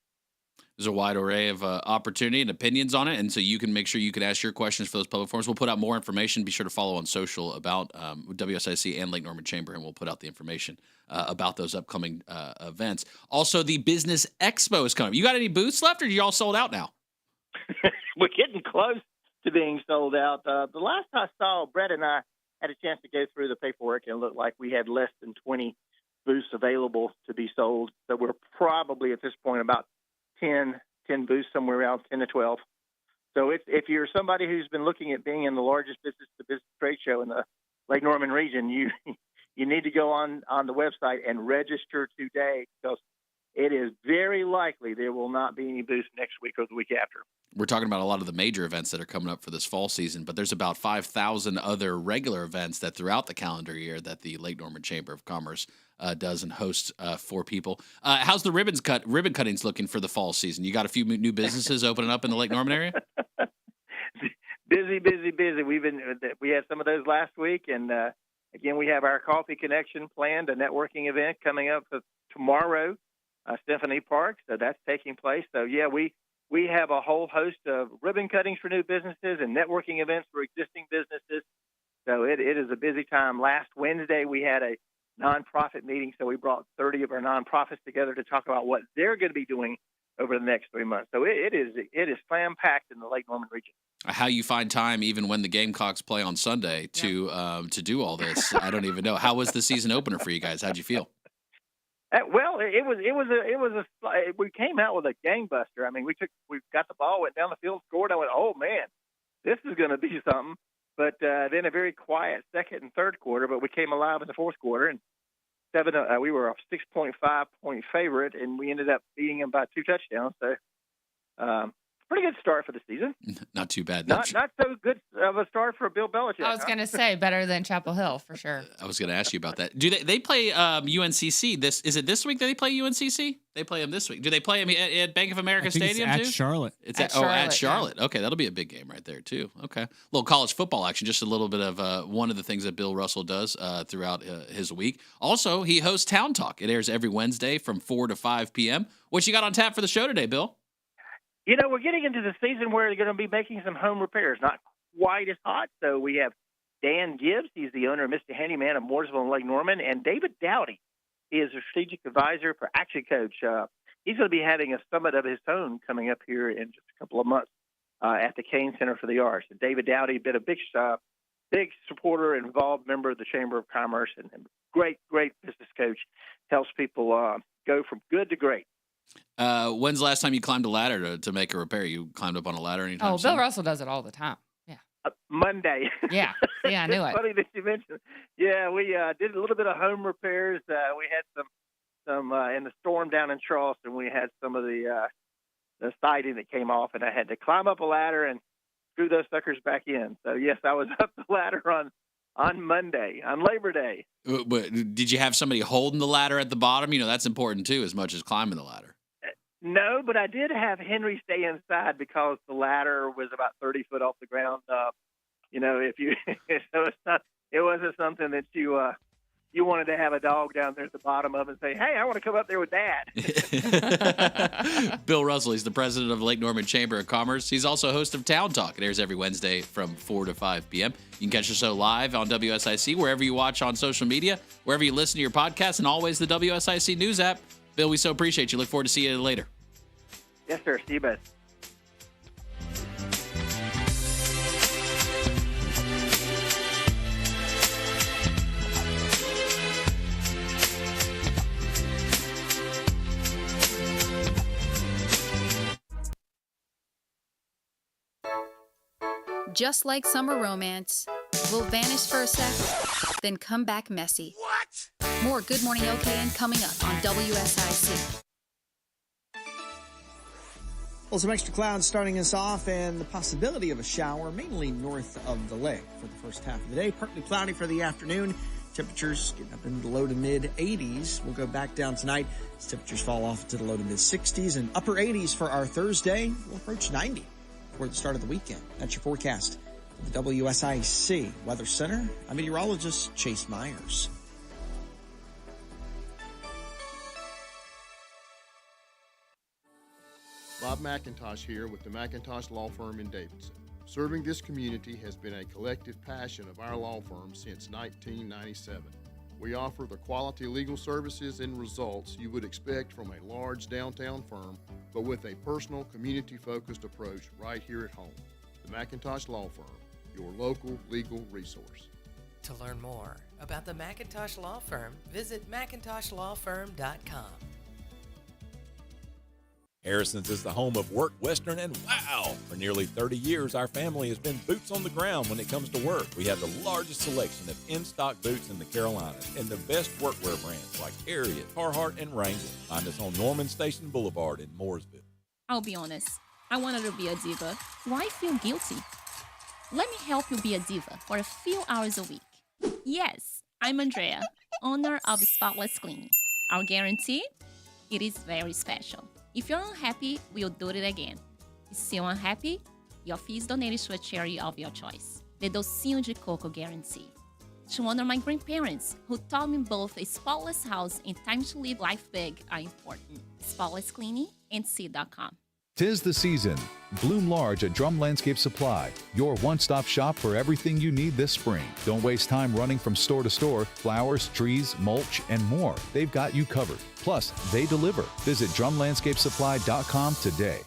There's a wide array of opportunity and opinions on it, and so you can make sure you can ask your questions for those public forums. We'll put out more information. Be sure to follow on social about WSIC and Lake Norman Chamber, and we'll put out the information about those upcoming events. Also, the Business Expo is coming. You got any booths left, or are you all sold out now? We're getting close to being sold out. The last I saw, Brett and I had a chance to go through the paperwork, and it looked like we had less than 20 booths available to be sold. So we're probably at this point about 10 booths, somewhere around 10 to 12. So if you're somebody who's been looking at being in the largest business-to-business trade show in the Lake Norman region, you need to go on the website and register today, because it is very likely there will not be any booths next week or the week after. We're talking about a lot of the major events that are coming up for this fall season, but there's about 5,000 other regular events that throughout the calendar year that the Lake Norman Chamber of Commerce does and hosts for people. How's the ribbon cuttings looking for the fall season? You got a few new businesses opening up in the Lake Norman area? Busy. We had some of those last week, and again, we have our Coffee Connection planned, a networking event coming up tomorrow, Stephanie Park. So that's taking place. So yeah, we have a whole host of ribbon cuttings for new businesses and networking events for existing businesses. So it is a busy time. Last Wednesday, we had a nonprofit meeting. So we brought 30 of our nonprofits together to talk about what they're going to be doing over the next 3 months. So it is slam-packed in the Lake Norman region. How you find time, even when the Gamecocks play on Sunday, to do all this, I don't even know. How was the season opener for you guys? How'd you feel? Well, we came out with a gangbuster. I mean, we got the ball, went down the field, scored. I went, oh man, this is going to be something. But then a very quiet second and third quarter, but we came alive in the fourth quarter, and we were a 6.5 point favorite, and we ended up beating them by 2 touchdowns. So pretty good start for the season. Not too bad. Not so good of a start for Bill Belichick. I was going to say better than Chapel Hill for sure. I was going to ask you about that. Do they play UNCC? Is it this week that they play UNCC? They play them this week. Do they play them at Bank of America Stadium it's too? At Charlotte. It's at Charlotte. Okay, that'll be a big game right there too. Okay, a little college football action. Just a little bit of one of the things that Bill Russell does throughout his week. Also, he hosts Town Talk. It airs every Wednesday from 4 to 5 p.m. What you got on tap for the show today, Bill? You know, we're getting into the season where they're going to be making some home repairs. Not quite as hot. So we have Dan Gibbs. He's the owner of Mr. Handyman of Mooresville and Lake Norman. And David Dowdy. He is a strategic advisor for Action Coach. He's going to be having a summit of his own coming up here in just a couple of months at the Kane Center for the Arts. And David Dowdy, been a big supporter and involved member of the Chamber of Commerce and great business coach. Helps people go from good to great. When's the last time you climbed a ladder to make a repair? You climbed up on a ladder anytime soon? Bill Russell does it all the time. Yeah. Monday. Yeah, I knew it. Funny that you mentioned. Yeah, we did a little bit of home repairs. We had some in the storm down in Charleston. We had some of the siding that came off, and I had to climb up a ladder and screw those suckers back in. So yes, I was up the ladder on Monday, on Labor Day. But did you have somebody holding the ladder at the bottom? You know, that's important too, as much as climbing the ladder. No, but I did have Henry stay inside because the ladder was about 30 foot off the ground. You know, if you it wasn't something that you wanted to have a dog down there at the bottom of and say, hey, I want to come up there with Dad. Bill Russell, he's the president of the Lake Norman Chamber of Commerce. He's also host of Town Talk. It airs every Wednesday from 4 to 5 p.m. You can catch the show live on WSIC, wherever you watch on social media, wherever you listen to your podcast, and always the WSIC News app. Bill, we so appreciate you. Look forward to seeing you later. Yes, sir. See you best. Just like summer romance, will vanish for a sec, then come back messy. What? More Good Morning LKN coming up on WSIC. Well, some extra clouds starting us off and the possibility of a shower, mainly north of the lake for the first half of the day. Partly cloudy for the afternoon. Temperatures getting up into the low to mid 80s. We'll go back down tonight as temperatures fall off to the low to mid 60s and upper 80s for our Thursday. We'll approach 90 before the start of the weekend. That's your forecast for the WSIC Weather Center. I'm meteorologist Chase Myers. Bob McIntosh here with the McIntosh Law Firm in Davidson. Serving this community has been a collective passion of our law firm since 1997. We offer the quality legal services and results you would expect from a large downtown firm, but with a personal, community-focused approach right here at home. The McIntosh Law Firm, your local legal resource. To learn more about the McIntosh Law Firm, visit McIntoshLawFirm.com. Harrison's is the home of Work Western and wow! For nearly 30 years, our family has been boots on the ground when it comes to work. We have the largest selection of in-stock boots in the Carolinas and the best workwear brands like Harriet, Carhartt, and Wrangler. Find us on Norman Station Boulevard in Mooresville. I'll be honest. I wanted to be a diva. Why feel guilty? Let me help you be a diva for a few hours a week. Yes, I'm Andrea, owner of Spotless Cleaning. Our guarantee? It is very special. If you're unhappy, we'll do it again. Still unhappy? Your fee is donated to a charity of your choice. The Docinho de Coco Guarantee. To honor my grandparents, who taught me both a spotless house and time to live life big are important. Spotless Cleaning and C.com. 'Tis the season. Bloom large at Drum Landscape Supply, your one-stop shop for everything you need this spring. Don't waste time running from store to store. Flowers, trees, mulch, and more. They've got you covered. Plus, they deliver. Visit drumlandscapesupply.com today.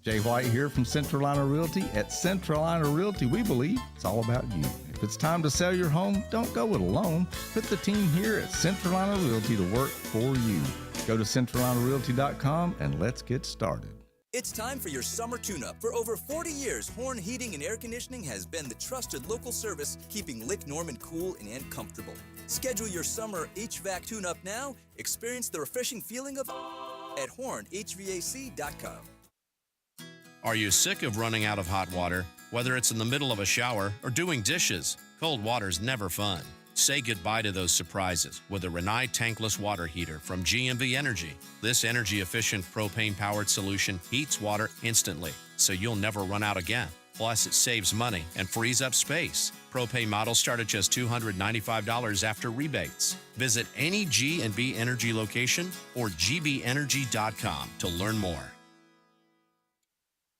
Jay White here from Centralina Realty. At Centralina Realty, we believe it's all about you. If it's time to sell your home, don't go it alone. Put the team here at Centralina Realty to work for you. Go to centralinarealty.com and let's get started. It's time for your summer tune-up. For over 40 years, Horn Heating and Air Conditioning has been the trusted local service keeping Lake Norman cool and comfortable. Schedule your summer HVAC tune-up now. Experience the refreshing feeling of at hornhvac.com. Are you sick of running out of hot water? Whether it's in the middle of a shower or doing dishes, cold water's never fun. Say goodbye to those surprises with a Rinnai tankless water heater from GMV Energy. This energy-efficient propane-powered solution heats water instantly, so you'll never run out again. Plus, it saves money and frees up space. Propane models start at just $295 after rebates. Visit any G&V Energy location or gbenergy.com to learn more.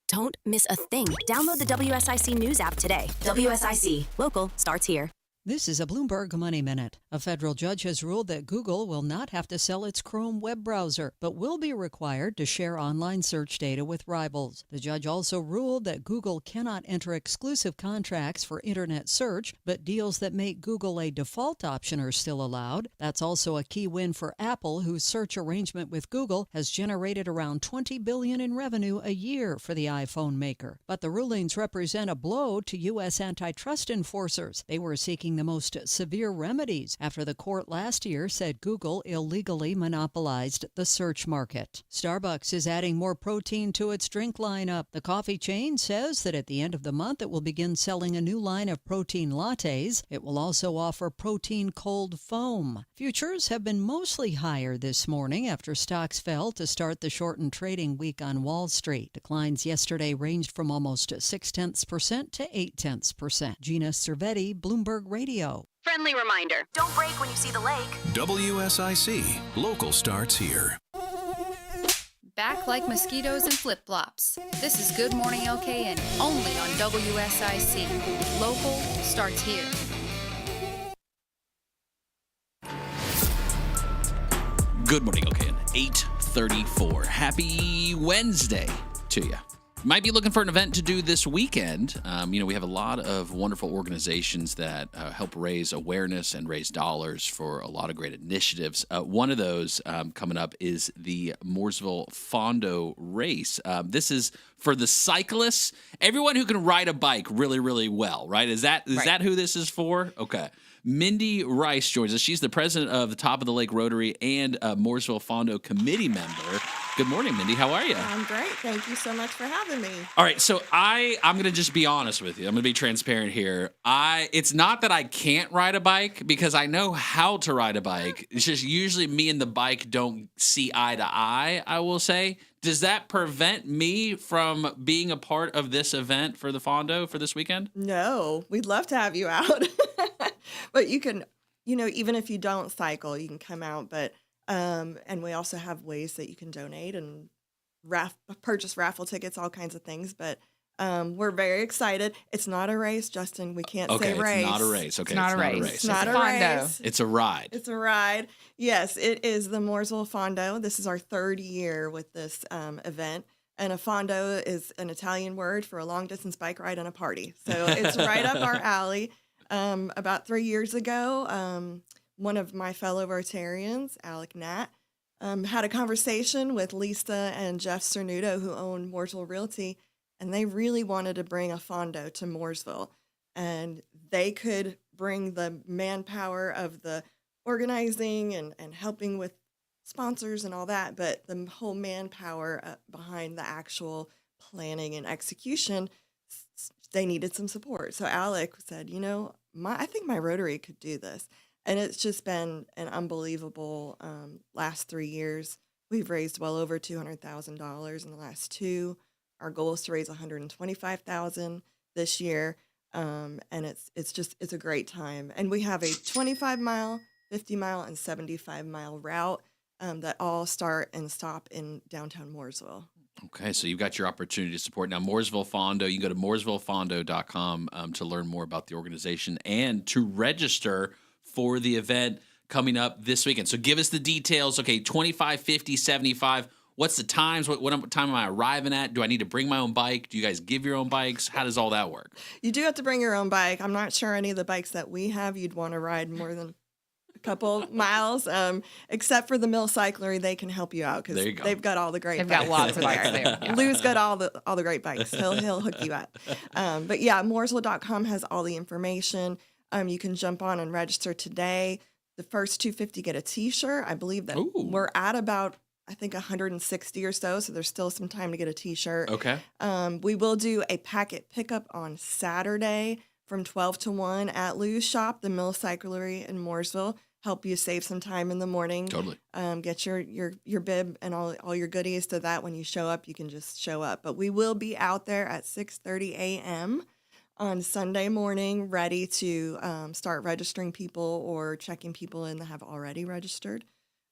Don't miss a thing. Download the WSIC News app today. WSIC. Local starts here. This is a Bloomberg Money Minute. A federal judge has ruled that Google will not have to sell its Chrome web browser, but will be required to share online search data with rivals. The judge also ruled that Google cannot enter exclusive contracts for internet search, but deals that make Google a default option are still allowed. That's also a key win for Apple, whose search arrangement with Google has generated around $20 billion in revenue a year for the iPhone maker. But the rulings represent a blow to U.S. antitrust enforcers. They were seeking the most severe remedies after the court last year said Google illegally monopolized the search market. Starbucks is adding more protein to its drink lineup. The coffee chain says that at the end of the month it will begin selling a new line of protein lattes. It will also offer protein cold foam. Futures have been mostly higher this morning after stocks fell to start the shortened trading week on Wall Street. Declines yesterday ranged from almost 0.6% to 0.8%. Gina Cervetti, Bloomberg Radio. Friendly reminder, don't brake when you see the lake. WSIC. Local starts here. Back like mosquitoes and flip-flops. This is Good Morning LKN, only on WSIC. Local starts here. Good morning, okay, 8:34. Happy Wednesday to you. Might be looking for an event to do this weekend. We have a lot of wonderful organizations that help raise awareness and raise dollars for a lot of great initiatives. One of those coming up is the Mooresville Fondo race. This is for the cyclists, everyone who can ride a bike really, really well, right? Is that who this is for? Okay. Mindy Rice joins us. She's the president of the Top of the Lake Rotary and a Mooresville Fondo committee member. Good morning, Mindy. How are you? I'm great. Thank you so much for having me. All right, so I'm going to just be honest with you. I'm going to be transparent here. It's not that I can't ride a bike because I know how to ride a bike. It's just usually me and the bike don't see eye to eye, I will say. Does that prevent me from being a part of this event for the Fondo for this weekend? No, we'd love to have you out. But you can, even if you don't cycle, you can come out. But and we also have ways that you can donate and purchase raffle tickets, all kinds of things. But we're very excited. It's not a race, Justin. We can't say race. It's not a race. Okay, it's not a race. It's not a race. It's a ride. It's a ride. Yes, it is the Mooresville Fondo. This is our third year with this event. And a fondo is an Italian word for a long-distance bike ride and a party. So it's right up our alley. About 3 years ago, one of my fellow Rotarians, Alec Nat, had a conversation with Lisa and Jeff Cernuto, who own Mooresville Realty, and they really wanted to bring a Fondo to Mooresville. And they could bring the manpower of the organizing and helping with sponsors and all that, but the whole manpower behind the actual planning and execution, they needed some support. So Alec said, I think my Rotary could do this. And it's just been an unbelievable last 3 years. We've raised well over $200,000 in the last 2. Our goal is to raise $125,000 this year. And it's a great time. And we have a 25-mile, 50-mile, and 75-mile route that all start and stop in downtown Mooresville. Okay, so you've got your opportunity to support. Now, Mooresville Fondo, you can go to mooresvillefondo.com to learn more about the organization and to register for the event coming up this weekend. So give us the details. Okay, 25, 50, 75. What's the times? What time am I arriving at? Do I need to bring my own bike? Do you guys give your own bikes? How does all that work? You do have to bring your own bike. I'm not sure any of the bikes that we have you'd want to ride more than a couple miles, except for the Mill Cyclery. They can help you out because they've got all the great bikes. They've got lots of bikes there. Yeah. Lou's got all the great bikes. He'll hook you up. But yeah, Mooresville.com has all the information. You can jump on and register today. The first 250 get a T-shirt. I believe that we're at about, I think, 160 or so there's still some time to get a T-shirt. Okay. We will do a packet pickup on Saturday from 12 to 1 at Lou's shop, the Mill Cyclery in Mooresville. Help you save some time in the morning. Totally. Get your bib and all your goodies so that when you show up, you can just show up. But we will be out there at 6:30 a.m. on Sunday morning, ready to start registering people or checking people in that have already registered.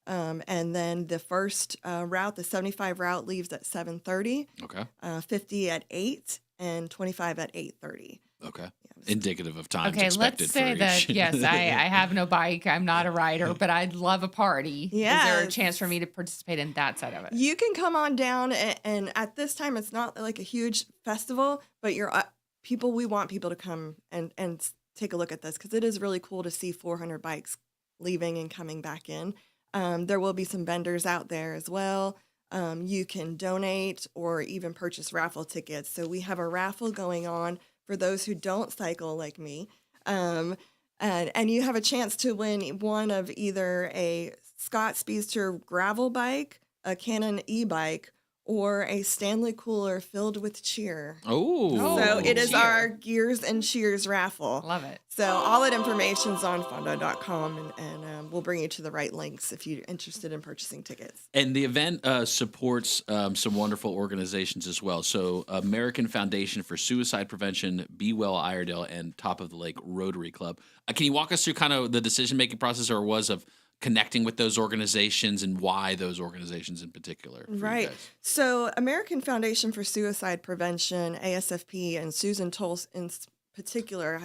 And then the first route, the 75 route, leaves at 7:30. Okay. 50 at 8 and 25 at 8:30. Okay. Indicative of times Okay, expected let's say for that, each. yes, I have no bike. I'm not a rider, but I'd love a party. Yes. Is there a chance for me to participate in that side of it? You can come on down, and at this time, it's not like a huge festival, but we want people to come and take a look at this because it is really cool to see 400 bikes leaving and coming back in. There will be some vendors out there as well. You can donate or even purchase raffle tickets. So we have a raffle going on for those who don't cycle like me. And you have a chance to win one of either a Scott Speedster gravel bike, a Canon e-bike, or a Stanley cooler filled with cheer. Oh. So it is cheer. our Gears and Cheers raffle. Love it. So all that information's on fondo.com, and we'll bring you to the right links if you're interested in purchasing tickets. And the event supports some wonderful organizations as well. So American Foundation for Suicide Prevention, Be Well Iredell, and Top of the Lake Rotary Club. Can you walk us through kind of the decision-making process of connecting with those organizations and why those organizations in particular? Right. So American Foundation for Suicide Prevention, ASFP, and Susan Tolles in particular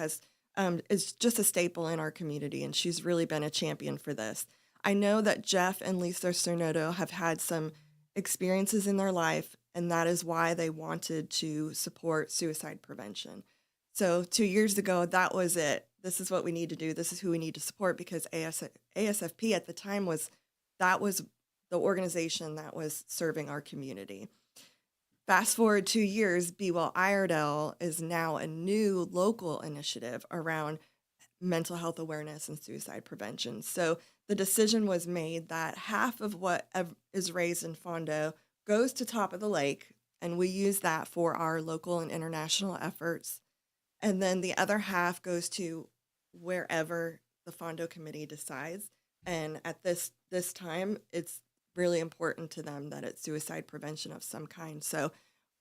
is just a staple in our community, and she's really been a champion for this. I know that Jeff and Lisa Cernuto have had some experiences in their life, and that is why they wanted to support suicide prevention. So 2 years ago, that was it. This is what we need to do. This is who we need to support because ASFP at the time was the organization that was serving our community. Fast forward 2 years, Be Well Iredell is now a new local initiative around mental health awareness and suicide prevention. So the decision was made that half of what is raised in Fondo goes to Top of the Lake, and we use that for our local and international efforts. And then the other half goes to wherever the Fondo committee decides. And at this time, it's really important to them that it's suicide prevention of some kind. So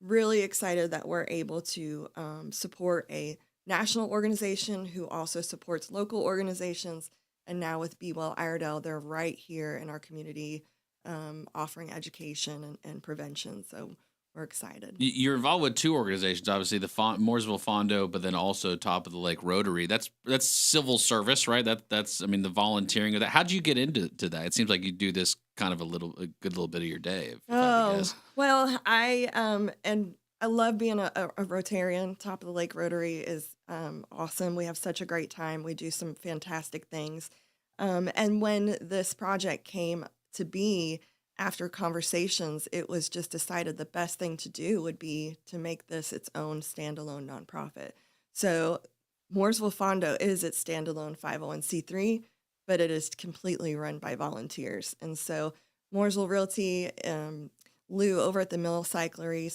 really excited that we're able to support a national organization who also supports local organizations. And now with Be Well Iredell, they're right here in our community offering education and prevention. So we're excited. You're involved with two organizations, obviously the Mooresville Fondo, but then also Top of the Lake Rotary. That's civil service, right? That's the volunteering of that. How did you get into that? It seems like you do this kind of a good little bit of your day. If I had to guess. Well, I love being a Rotarian. Top of the Lake Rotary is awesome. We have such a great time. We do some fantastic things. And when this project came to be, after conversations, it was just decided the best thing to do would be to make this its own standalone nonprofit. So Mooresville Fondo is its standalone 501c3, but it is completely run by volunteers. And so Mooresville Realty, Lou over at the Mill Cyclery,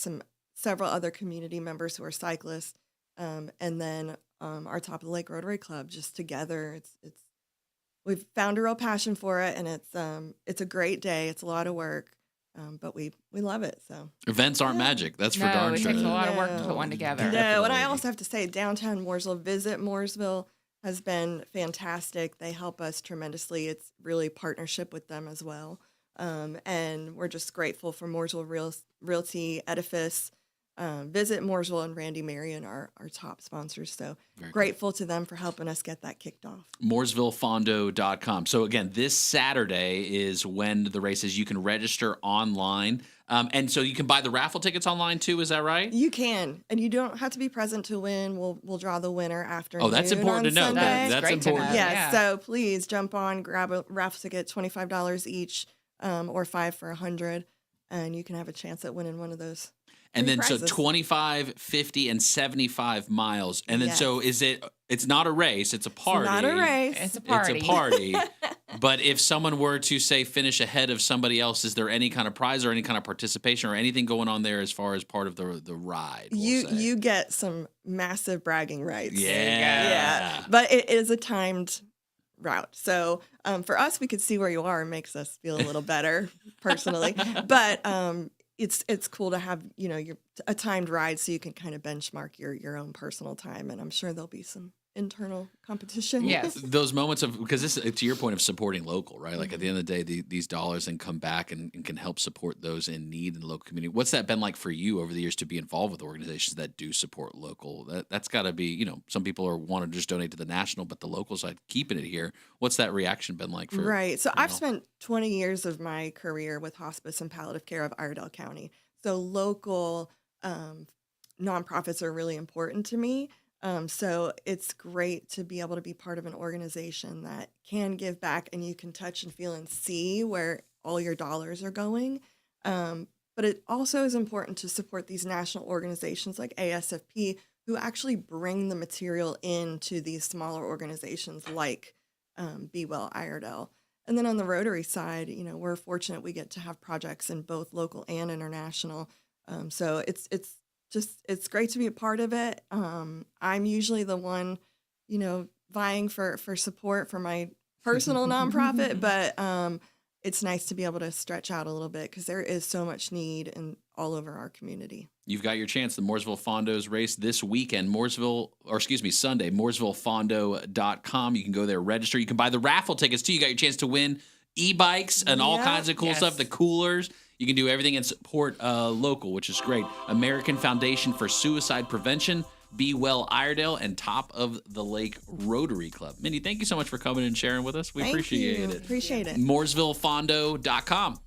several other community members who are cyclists, and then our top of the Lake Rotary Club, just together. We've found a real passion for it, and it's a great day. It's a lot of work, but we love it. So events aren't magic. That's for darn it sure. takes a lot of work to put one together. No, and I also have to say, Downtown Mooresville, Visit Mooresville has been fantastic. They help us tremendously. It's really partnership with them as well. And we're just grateful for Mooresville Realty, Ckezepis, Visit Mooresville, and Randy Marion are our top sponsors. So grateful to them for helping us get that kicked off. Mooresvillefondo.com. So again, this Saturday is when the race is. You can register online. And so you can buy the raffle tickets online too, is that right? You can, and you don't have to be present to win. We'll draw the winner after. Oh, that's important to know. That's important. Yeah, so please jump on, grab a raffle ticket, $25 each, or $5 for $100, and you can have a chance at winning one of those. And then prizes. so 25, 50, and 75 miles. And then so it's not a race, it's a party. It's not a race. It's a party. It's a party. But if someone were to, say, finish ahead of somebody else, is there any kind of prize or any kind of participation or anything going on there as far as part of the ride? You get some massive bragging rights. Yeah. But it is a timed route. So for us, we could see where you are. It makes us feel a little better personally. But it's cool to have, a timed ride so you can kind of benchmark your own personal time. And I'm sure there'll be some internal competition. Yes. Those moments of, because this, to your point of supporting local, right? Like at the end of the day, these dollars then come back and can help support those in need in the local community. What's that been like for you over the years to be involved with organizations that do support local? That's got to be, some people want to just donate to the national, but the local side, keeping it here. What's that reaction been like for? Right. So I've spent 20 years of my career with hospice and palliative care of Iredell County. So local nonprofits are really important to me. So it's great to be able to be part of an organization that can give back and you can touch and feel and see where all your dollars are going. But it also is important to support these national organizations like ASFP who actually bring the material into these smaller organizations like Well Iredell. And then on the Rotary side, we're fortunate we get to have projects in both local and international. So it's great to be a part of it. I'm usually the one, vying for support for my personal nonprofit, but it's nice to be able to stretch out a little bit because there is so much need all over our community. You've got your chance. The Mooresville Fondo's race this weekend. Sunday, mooresvillefondo.com. You can go there, register. You can buy the raffle tickets too. You got your chance to win e-bikes and all kinds of cool stuff, the coolers. You can do everything and support local, which is great. American Foundation for Suicide Prevention, Well Iredell, and Top of the Lake Rotary Club. Mindy, thank you so much for coming and sharing with us. We appreciate it. Appreciate it. Mooresvillefondo.com.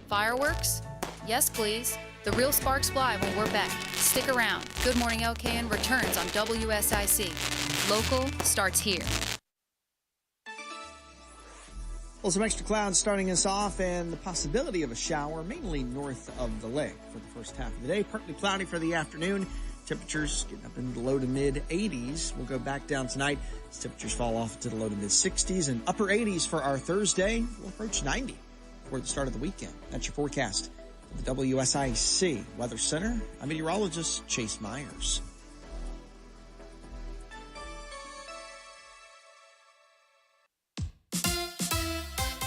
Fireworks? Yes, please. The real sparks fly when we're back. Stick around. Good Morning LKN returns on WSIC. Local starts here. Well, some extra clouds starting us off and the possibility of a shower, mainly north of the lake for the first half of the day. Partly cloudy for the afternoon. Temperatures getting up into the low to mid 80s. We'll go back down tonight as temperatures fall off to the low to mid 60s and upper 80s for our Thursday. We'll approach 90 for the start of the weekend. That's your forecast for the WSIC Weather Center. I'm meteorologist Chase Myers.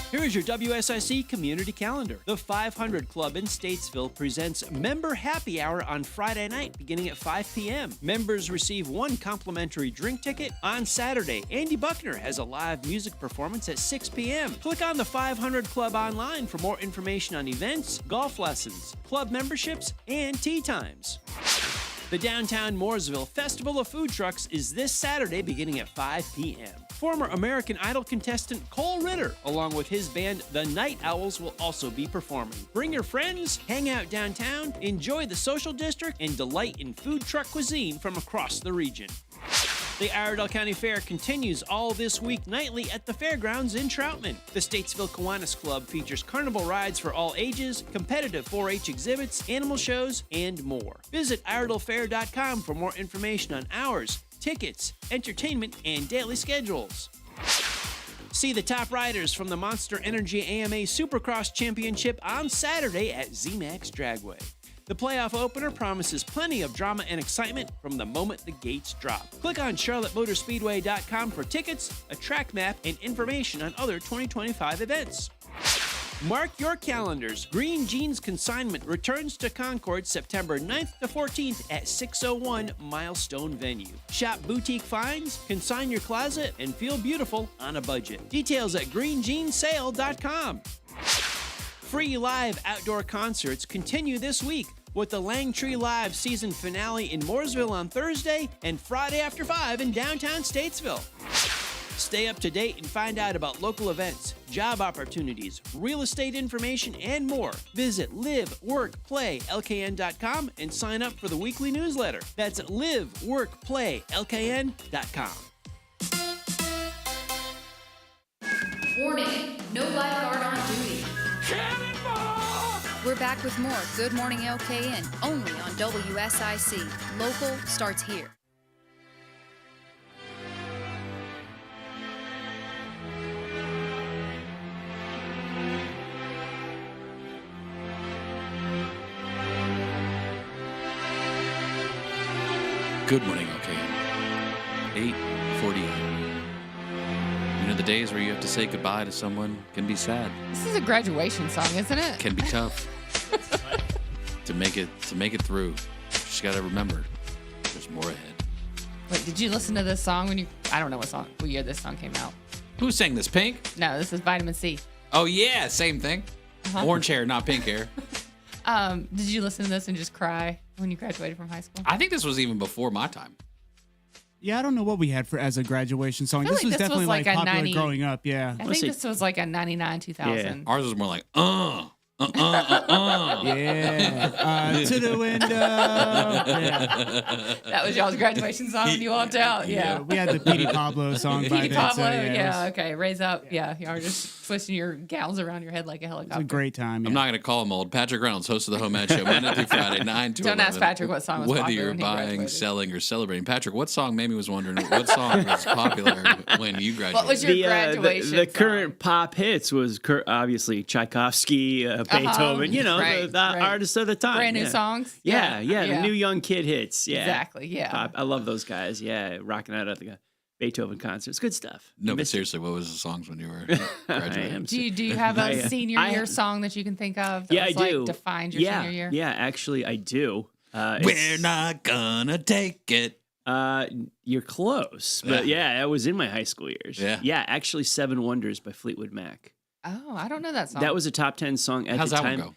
Here is your WSIC community calendar. The 500 Club in Statesville presents Member Happy Hour on Friday night beginning at 5 p.m. Members receive one complimentary drink ticket. On Saturday, Andy Buckner has a live music performance at 6 p.m. Click on the 500 Club online for more information on events, golf lessons, club memberships, and tea times. The Downtown Mooresville Festival of Food Trucks is this Saturday beginning at 5 p.m. Former American Idol contestant Cole Ritter, along with his band The Night Owls, will also be performing. Bring your friends, hang out downtown, enjoy the social district, and delight in food truck cuisine from across the region. The Iredell County Fair continues all this week nightly at the fairgrounds in Troutman. The Statesville Kiwanis Club features carnival rides for all ages, competitive 4-H exhibits, animal shows, and more. Visit IredellFair.com for more information on hours, tickets, entertainment, and daily schedules. See the top riders from the Monster Energy AMA Supercross Championship on Saturday at ZMAX Dragway. The playoff opener promises plenty of drama and excitement from the moment the gates drop. Click on CharlotteMotorspeedway.com for tickets, a track map, and information on other 2025 events. Mark your calendars. Green Jeans Consignment returns to Concord September 9th to 14th at 601 Milestone Venue. Shop boutique finds, consign your closet, and feel beautiful on a budget. Details at greenjeansale.com. Free live outdoor concerts continue this week with the Langtree Live season finale in Mooresville on Thursday and Friday after 5 in downtown Statesville. Stay up to date and find out about local events, job opportunities, real estate information, and more. Visit liveworkplaylkn.com and sign up for the weekly newsletter. That's liveworkplaylkn.com. Warning, no lifeguard on duty. We're back with more Good Morning LKN, only on WSIC. Local starts here. Good morning, okay. 8:48. You know, the days where you have to say goodbye to someone can be sad. This is a graduation song, isn't it? Can be tough. to make it through. Just gotta remember, there's more ahead. Wait, did you listen to this song when you? I don't know what year this song came out. Who sang this? Pink? No, this is Vitamin C. Oh yeah, same thing. Orange hair, not pink hair. Did you listen to this and just cry when you graduated from high school? I think this was even before my time. Yeah, I don't know what we had for as a graduation song. I feel This like was this definitely was like like a popular 90 growing up. Yeah. I think this was like a 99, 2000. Ours was more like, Yeah. To the window. Yeah. That was y'all's graduation song when you walked out. Yeah. We had the Petey Pablo song by Petey then. Pablo, so yeah. it was Okay, raise up. Yeah, y'all are just twisting your gowns around your head like a a helicopter. great time. I'm not going to call him old. Patrick Reynolds, host of the Home Ed Show, Monday through Friday, 9 to 11. Don't ask Patrick what song was Whether popular you're when he buying, graduated. selling, or celebrating. Patrick, what song, Mamie was wondering, what song was popular when you graduated? What was your graduation The song? current pop hits was obviously Tchaikovsky, Beethoven, you know, Right, the right. artists of the time. Brand new songs? Yeah, Yeah, the yeah. new young kid hits. Yeah. Exactly, yeah. Pop. I love those guys. Yeah, rocking out at the Beethoven concerts. Good stuff. No, but seriously, what was the songs when you were graduating? Do you have a senior year song that you can think of that Yeah, was I do. like defined your senior year? Yeah, actually, I do. We're not gonna take it. You're close, but yeah, that was in my high school years. Yeah. Actually, Seven Wonders by Fleetwood Mac. Oh, I don't know that song. That was a top 10 song at How's the that one time. go?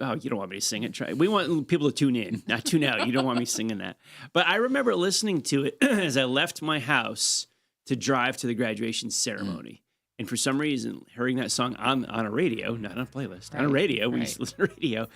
Oh, you don't want me to sing it. Try. We want people to tune in, not tune out. You don't want me singing that. But I remember listening to it as I left my house to drive to the graduation ceremony. And for some reason, hearing that song on a radio, not on a playlist, on a radio, we used to listen to radio,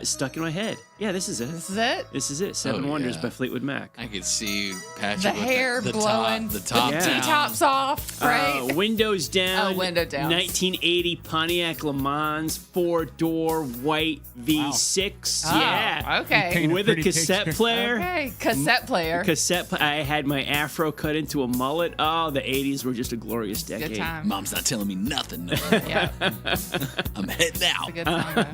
stuck in my head. Yeah, this is it. This is it? This is it. Seven Wonders by Fleetwood Mac. I could see Patrick The with hair the blowing, top, the top the down. T-tops off, right? Windows down. Oh, window down. 1980 Pontiac Le Mans 4-door white V6. Wow. Yeah. Oh, okay. With a cassette player. Okay, cassette player. I had my afro cut into a mullet. Oh, the 80s were just a glorious decade. Good time. Mom's not telling me nothing. No. Yeah. I'm heading out. It's a good song, though.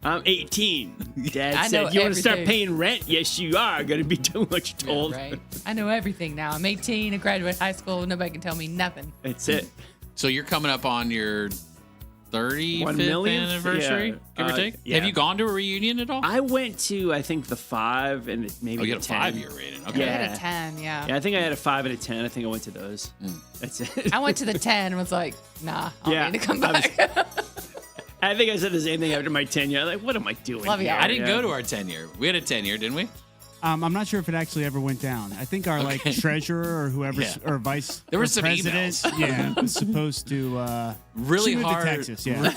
I'm 18. Dad I said, know you want to start everything. paying rent? Yes, you are. Going to be doing what you're told. Right. I know everything now. I'm 18. I graduated high school. Nobody can tell me nothing. That's it. So you're coming up on your 35th 1 millionth? anniversary, Yeah. give or take? Yeah. Have you gone to a reunion at all? I went to, I think, the 5 and maybe Oh, you the had a 10. 5-year rating. Okay. I had a 10, yeah. Yeah, I think I had a 5 and a 10. I think I went to those. That's it. I went to the 10 and was like, nah, I don't need to come I was- back. I think I said the same thing after my 10 year. Like, what am I doing? Love you. here? I didn't go to our 10-year. We had a 10-year, didn't we? I'm not sure if it actually ever went down. I think our like treasurer or whoever or vice there were or some president, emails. was supposed to really she moved hard. to Texas. Yeah,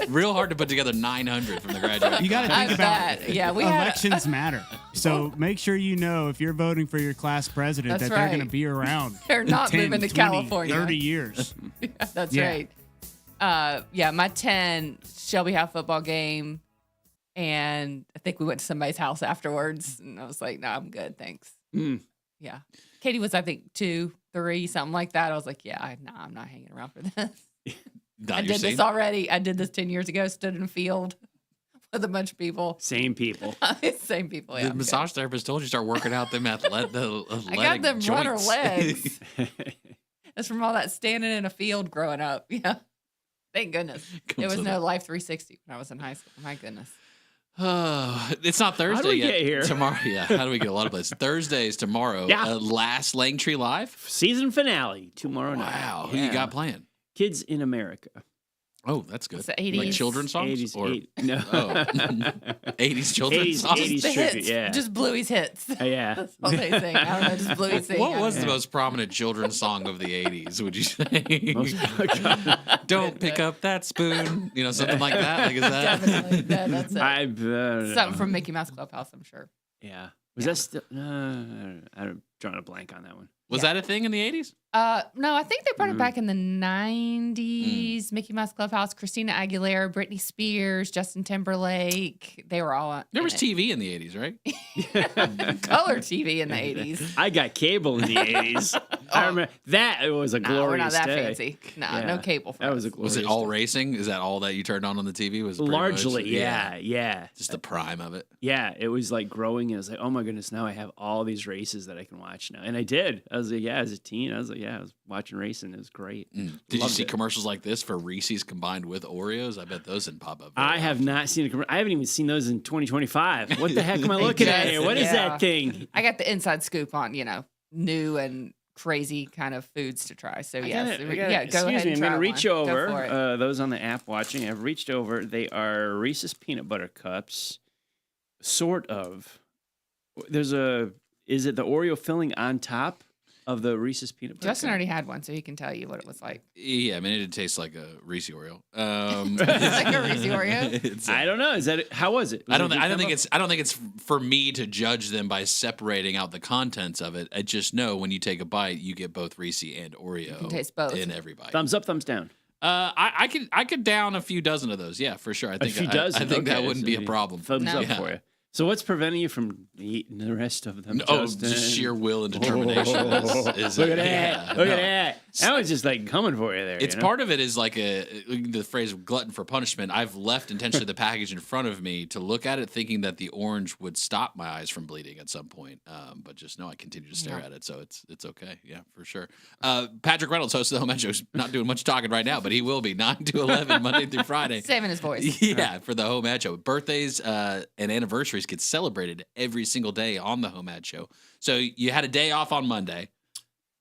real hard to put together 900 from the graduate. You got to think about we elections matter. So make sure you know if you're voting for your class president That's that they're right. going to be around. They're not 10, moving to 20, California. 30 years. That's Yeah. right. My 10 Shelby House football game, and I think we went to somebody's house afterwards, and I was like, "No, I'm good, thanks." Yeah, Katie was, I think, 2, 3, something like that. I was like, "Yeah, I'm not hanging around for this." I did this already. I did this 10 years ago. Stood in a field with a bunch of people. Same people. Same people. Yeah, The massage therapist told you to start working out them athletic I got them runner joints. legs. That's from all that standing in a field growing up. Yeah. Thank goodness. There was no Life 360 when I was in high school. My goodness. It's not Thursday How do we yet. get here? Tomorrow, yeah. How do we get a lot of places? Thursday is tomorrow. Yeah. Last Langtree Live. Season finale tomorrow night. Wow. Who you got playing? Kids in America. Oh, that's good. It's the Like 80s. children's songs? 80s, or, no. 80s children's 80s, songs? 80s The tribute, hits. yeah. Just Bluey's hits. Yeah. That's all they sing. I don't know. Just Bluey's sing. What was the most prominent children's song of the 80s, would you say? Don't pick up that spoon. You know, something like that. Like, is that? Definitely. That's it. I don't know. Something from Mickey Mouse Clubhouse, I'm sure. Yeah. Was that still? I'm drawing a blank on that one. Was that a thing in the 80s? No, I think they brought it back in the 90s. Mickey Mouse Clubhouse, Christina Aguilera, Britney Spears, Justin Timberlake. They were all on. There was TV in the 80s, right? Color TV in the 80s. I got cable in the 80s. I remember that. It was a glorious we're not that day. fancy. No, Yeah. no cable for That us. was a glorious Was it all day. racing? Is that all that you turned on the TV? Was pretty Largely, much? yeah. Just the prime of it. Yeah, it was like growing. And I was like, oh my goodness, now I have all these races that I can watch now. And I did. I was like, yeah, as a teen, I was like, yeah, I was watching racing. It was great. Did you Loved see it. commercials like this for Reese's combined with Oreos? I bet those didn't pop up. I have not seen a commercial. I haven't even seen those in 2025. What the heck am I looking at here? What is Yeah. that thing? I got the inside scoop on, new and crazy kind of foods to try. So, yes. Go Excuse ahead me, and I'm try going to reach one. Go over. for it. Those on the app watching, I've reached over. They are Reese's Peanut Butter Cups. Sort of. Is it the Oreo filling on top of the Reese's Peanut Butter Justin Cup? already had one, so he can tell you what it was like. Yeah, I mean, it did taste like a Reese Oreo. Like a Reese Oreo? I don't know. Is that how was it? I don't think it's for me to judge them by separating out the contents of it. I just know when you take a bite, you get both Reese and Oreo. You can taste both. in every bite. Thumbs up, thumbs down. I could down a few dozen of those. Yeah, for sure. I think a few dozen. I think that Okay, wouldn't so be a problem. Thumbs up Yeah. for you. So what's preventing you from eating the rest of them? Oh, Justin? just sheer will and determination. Is Look at it? that! Yeah, Look no. at that! That was just like coming for you there. It's you know? part of it is like the phrase glutton for punishment. I've left intentionally the package in front of me to look at it, thinking that the orange would stop my eyes from bleeding at some point. But just no, I continue to stare at it, so it's okay. Yeah, for sure. Patrick Reynolds, host of the Home Ed Show, is not doing much talking right now, but he will be 9 to 11 Monday through Friday. Saving his voice. Yeah, for the Home Ad Show. Birthdays and anniversaries get celebrated every single day on the Home Ad Show. So you had a day off on Monday.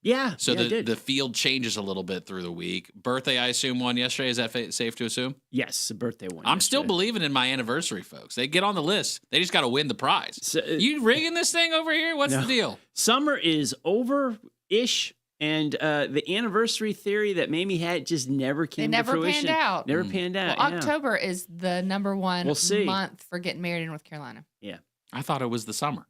Yeah. So yeah, I did. the field changes a little bit through the week. Birthday, I assume, one yesterday. Is that safe to assume? Yes, a birthday one. I'm still yesterday. believing in my anniversary, folks. They get on the list. They just got to win the prize. So, you rigging this thing over here? What's No. the deal? Summer is over-ish, and the anniversary theory that Mamie had just never came never to fruition. panned out. Never panned out. Well, yeah. October is the number one We'll see. month for getting married in North Carolina. Yeah. I thought it was the summer.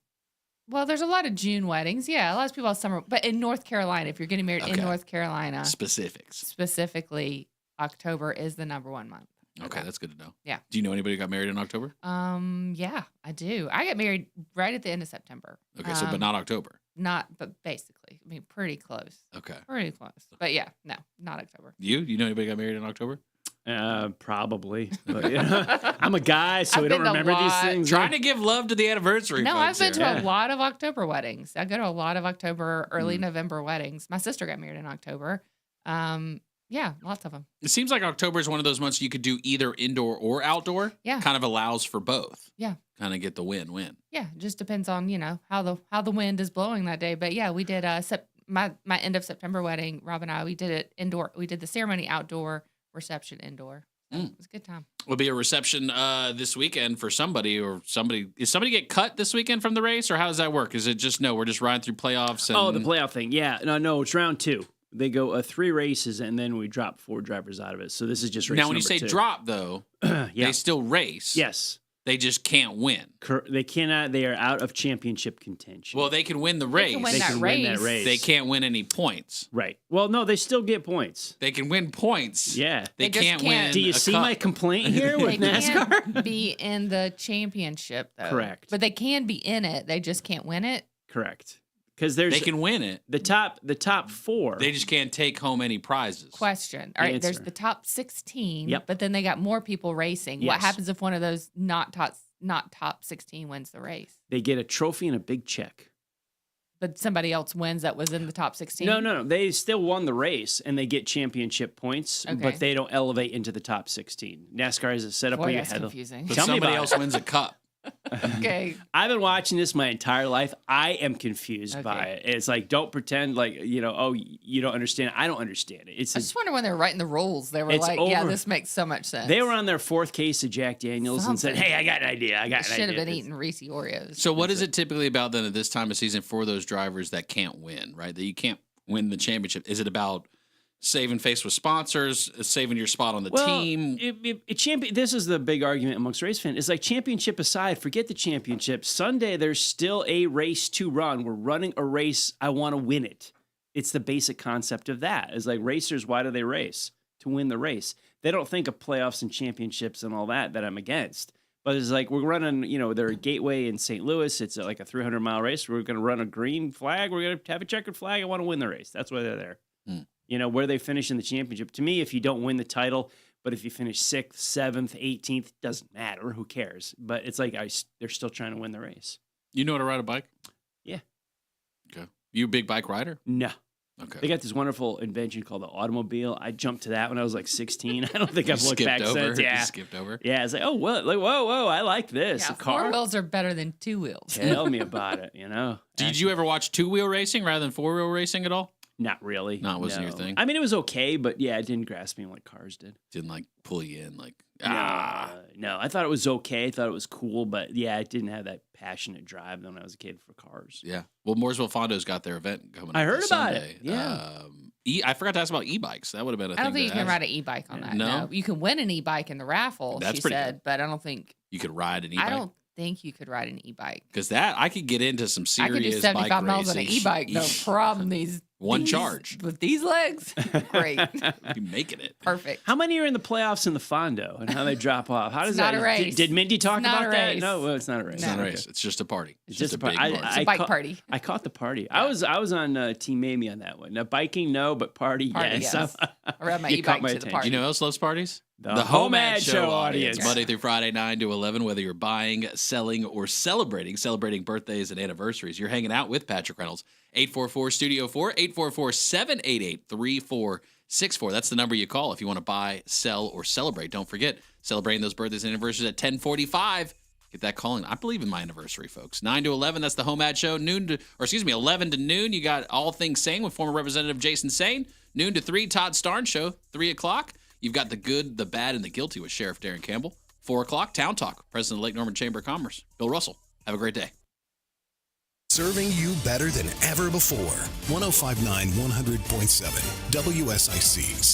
Well, there's a lot of June weddings. Yeah, a lot of people have summer. But in North Carolina, if you're getting married in Okay. North Carolina, Specifics. specifically, October is the number one month. Okay, that's good to know. Yeah. Do you know anybody who got married in October? Yeah, I do. I got married right at the end of September. Okay, so but not October. But basically, I mean, pretty close. Okay. Pretty close. But yeah, no, not October. You know anybody who got married in October? Probably. But, you know, I'm a guy, so I've we don't been to remember these lot. things. Trying to give love to the anniversary. No, I've folks been here. to a lot of October weddings. I go to a lot of October, early November weddings. My sister got married in October. Yeah, lots of them. It seems like October is one of those months you could do either indoor or outdoor. Yeah. Kind of allows for both. Yeah. Kind of get the win-win. Yeah, it just depends on, how the wind is blowing that day. But yeah, we did my end of September wedding, Rob and I, we did it indoor. We did the ceremony outdoor, reception indoor. It was a good time. Will be a reception this weekend for somebody or somebody. Is somebody get cut this weekend from the race, or how does that work? Is it just no? We're just riding through playoffs. And... Oh, the playoff thing. Yeah, no, it's round 2. They go 3 races, and then we drop 4 drivers out of it. So this is just race now. When you number say 2. drop, though, they still race. Yes. They just can't win. They cannot. They are out of championship contention. Well, they can win the race. They can win that race. They can't win any points. Right. Well, no, they still get points. They can win points. Yeah. They can't win. Do you see my complaint here with NASCAR? They can't be in the championship, though. Correct. But they can be in it. They just can't win it. Correct. Because they can win it. The top 4. They just can't take home any prizes. Question. All right, there's the top 16. Yep. But then they got more people racing. Yes. What happens if one of those not top 16 wins the race? They get a trophy and a big check. But somebody else wins that was in the top 16? No. They still won the race, and they get championship points, Okay. but they don't elevate into the top 16. NASCAR has a setup where you that's had confusing. But somebody else wins a cup. Okay. I've been watching this my entire life. I am confused by it. It's like, don't pretend like, you don't understand. I don't understand it. I just wonder when they were writing the rules, they were It's like, yeah, over. this makes so much sense. They were on their 4th case of Jack Daniels and said, hey, I got an idea. Should have been eating Reese Oreos. So what is it typically about then at this time of season for those drivers that can't win, right? That you can't win the championship? Is it about saving face with sponsors, saving your spot on the team? This is the big argument amongst race fans. It's like, championship aside, forget the championship. Sunday, there's still a race to run. We're running a race. I want to win it. It's the basic concept of that. It's like, racers, why do they race? To win the race. They don't think of playoffs and championships and all that I'm against. But it's like, we're running, they're a Gateway in St. Louis. It's like a 300-mile race. We're going to run a green flag. We're going to have a checkered flag. I want to win the race. That's why they're there. Where they finish in the championship. To me, if you don't win the title, but if you finish 6th, 7th, 18th, doesn't matter. Who cares? But it's like they're still trying to win the race. You know how to ride a bike? Yeah. Okay. You a big bike rider? No. Okay. They got this wonderful invention called the automobile. I jumped to that when I was like 16. I don't think I've looked back since. Yeah. You skipped over? Yeah. It's like, oh, what? Like, whoa, I like this. Yeah, a car? 4 wheels are better than 2 wheels. Tell me about it, Did you ever watch 2-wheel racing rather than 4-wheel racing at all? Not really. No, it wasn't your thing. I mean, it was okay, but yeah, it didn't grasp me like cars did. Didn't like pull you in like, No, I thought it was okay. I thought it was cool, but yeah, it didn't have that passionate drive when I was a kid for cars. Yeah. Well, Mooresville Fondo's got their event coming up. I heard this about Sunday. it. Yeah. I forgot to ask about e-bikes. That would have been a thing. I don't think to you can ask. ride an e-bike on that. No? No. You can win an e-bike in the raffle, That's she pretty said, good. but I don't think You could ride an e-bike. I don't think you could ride an e-bike. Because I could get into some serious I could do 75 bike miles on an racing. e-bike, no problem. One These- charge. With these legs? Great. You're making it. Perfect. How many are in the playoffs in the Fondo and how they drop off? How does It's not that? a race. Did Mindy talk It's not about a that? race. No, well, it's not a race. It's not a race. It's just a party. It's just a big party. It's a bike party. I caught the party. I was on Team Mamie on that one. Now, biking, no, but party, Party, yes. yes. I rode my You caught e-bike my to the attention. party. You know who else loves parties? The Home Ad Show audience. Monday through Friday, 9 to 11, whether you're buying, selling, or celebrating birthdays and anniversaries. You're hanging out with Patrick Reynolds. 844-STUDIO-4, 844-788-3464. That's the number you call if you want to buy, sell, or celebrate. Don't forget, celebrating those birthdays and anniversaries at 10:45. Get that calling. I believe in my anniversary, folks. 9 to 11, that's the Home Ad Show. 11 to noon, you got All Things Sane with former Representative Jason Sane. Noon to 3, Todd Starn Show. 3 o'clock, you've got The Good, the Bad, and the Guilty with Sheriff Darren Campbell. 4 o'clock, Town Talk, President of Lake Norman Chamber of Commerce, Bill Russell. Have a great day. Serving you better than ever before. 105.9, 100.7, WSIC.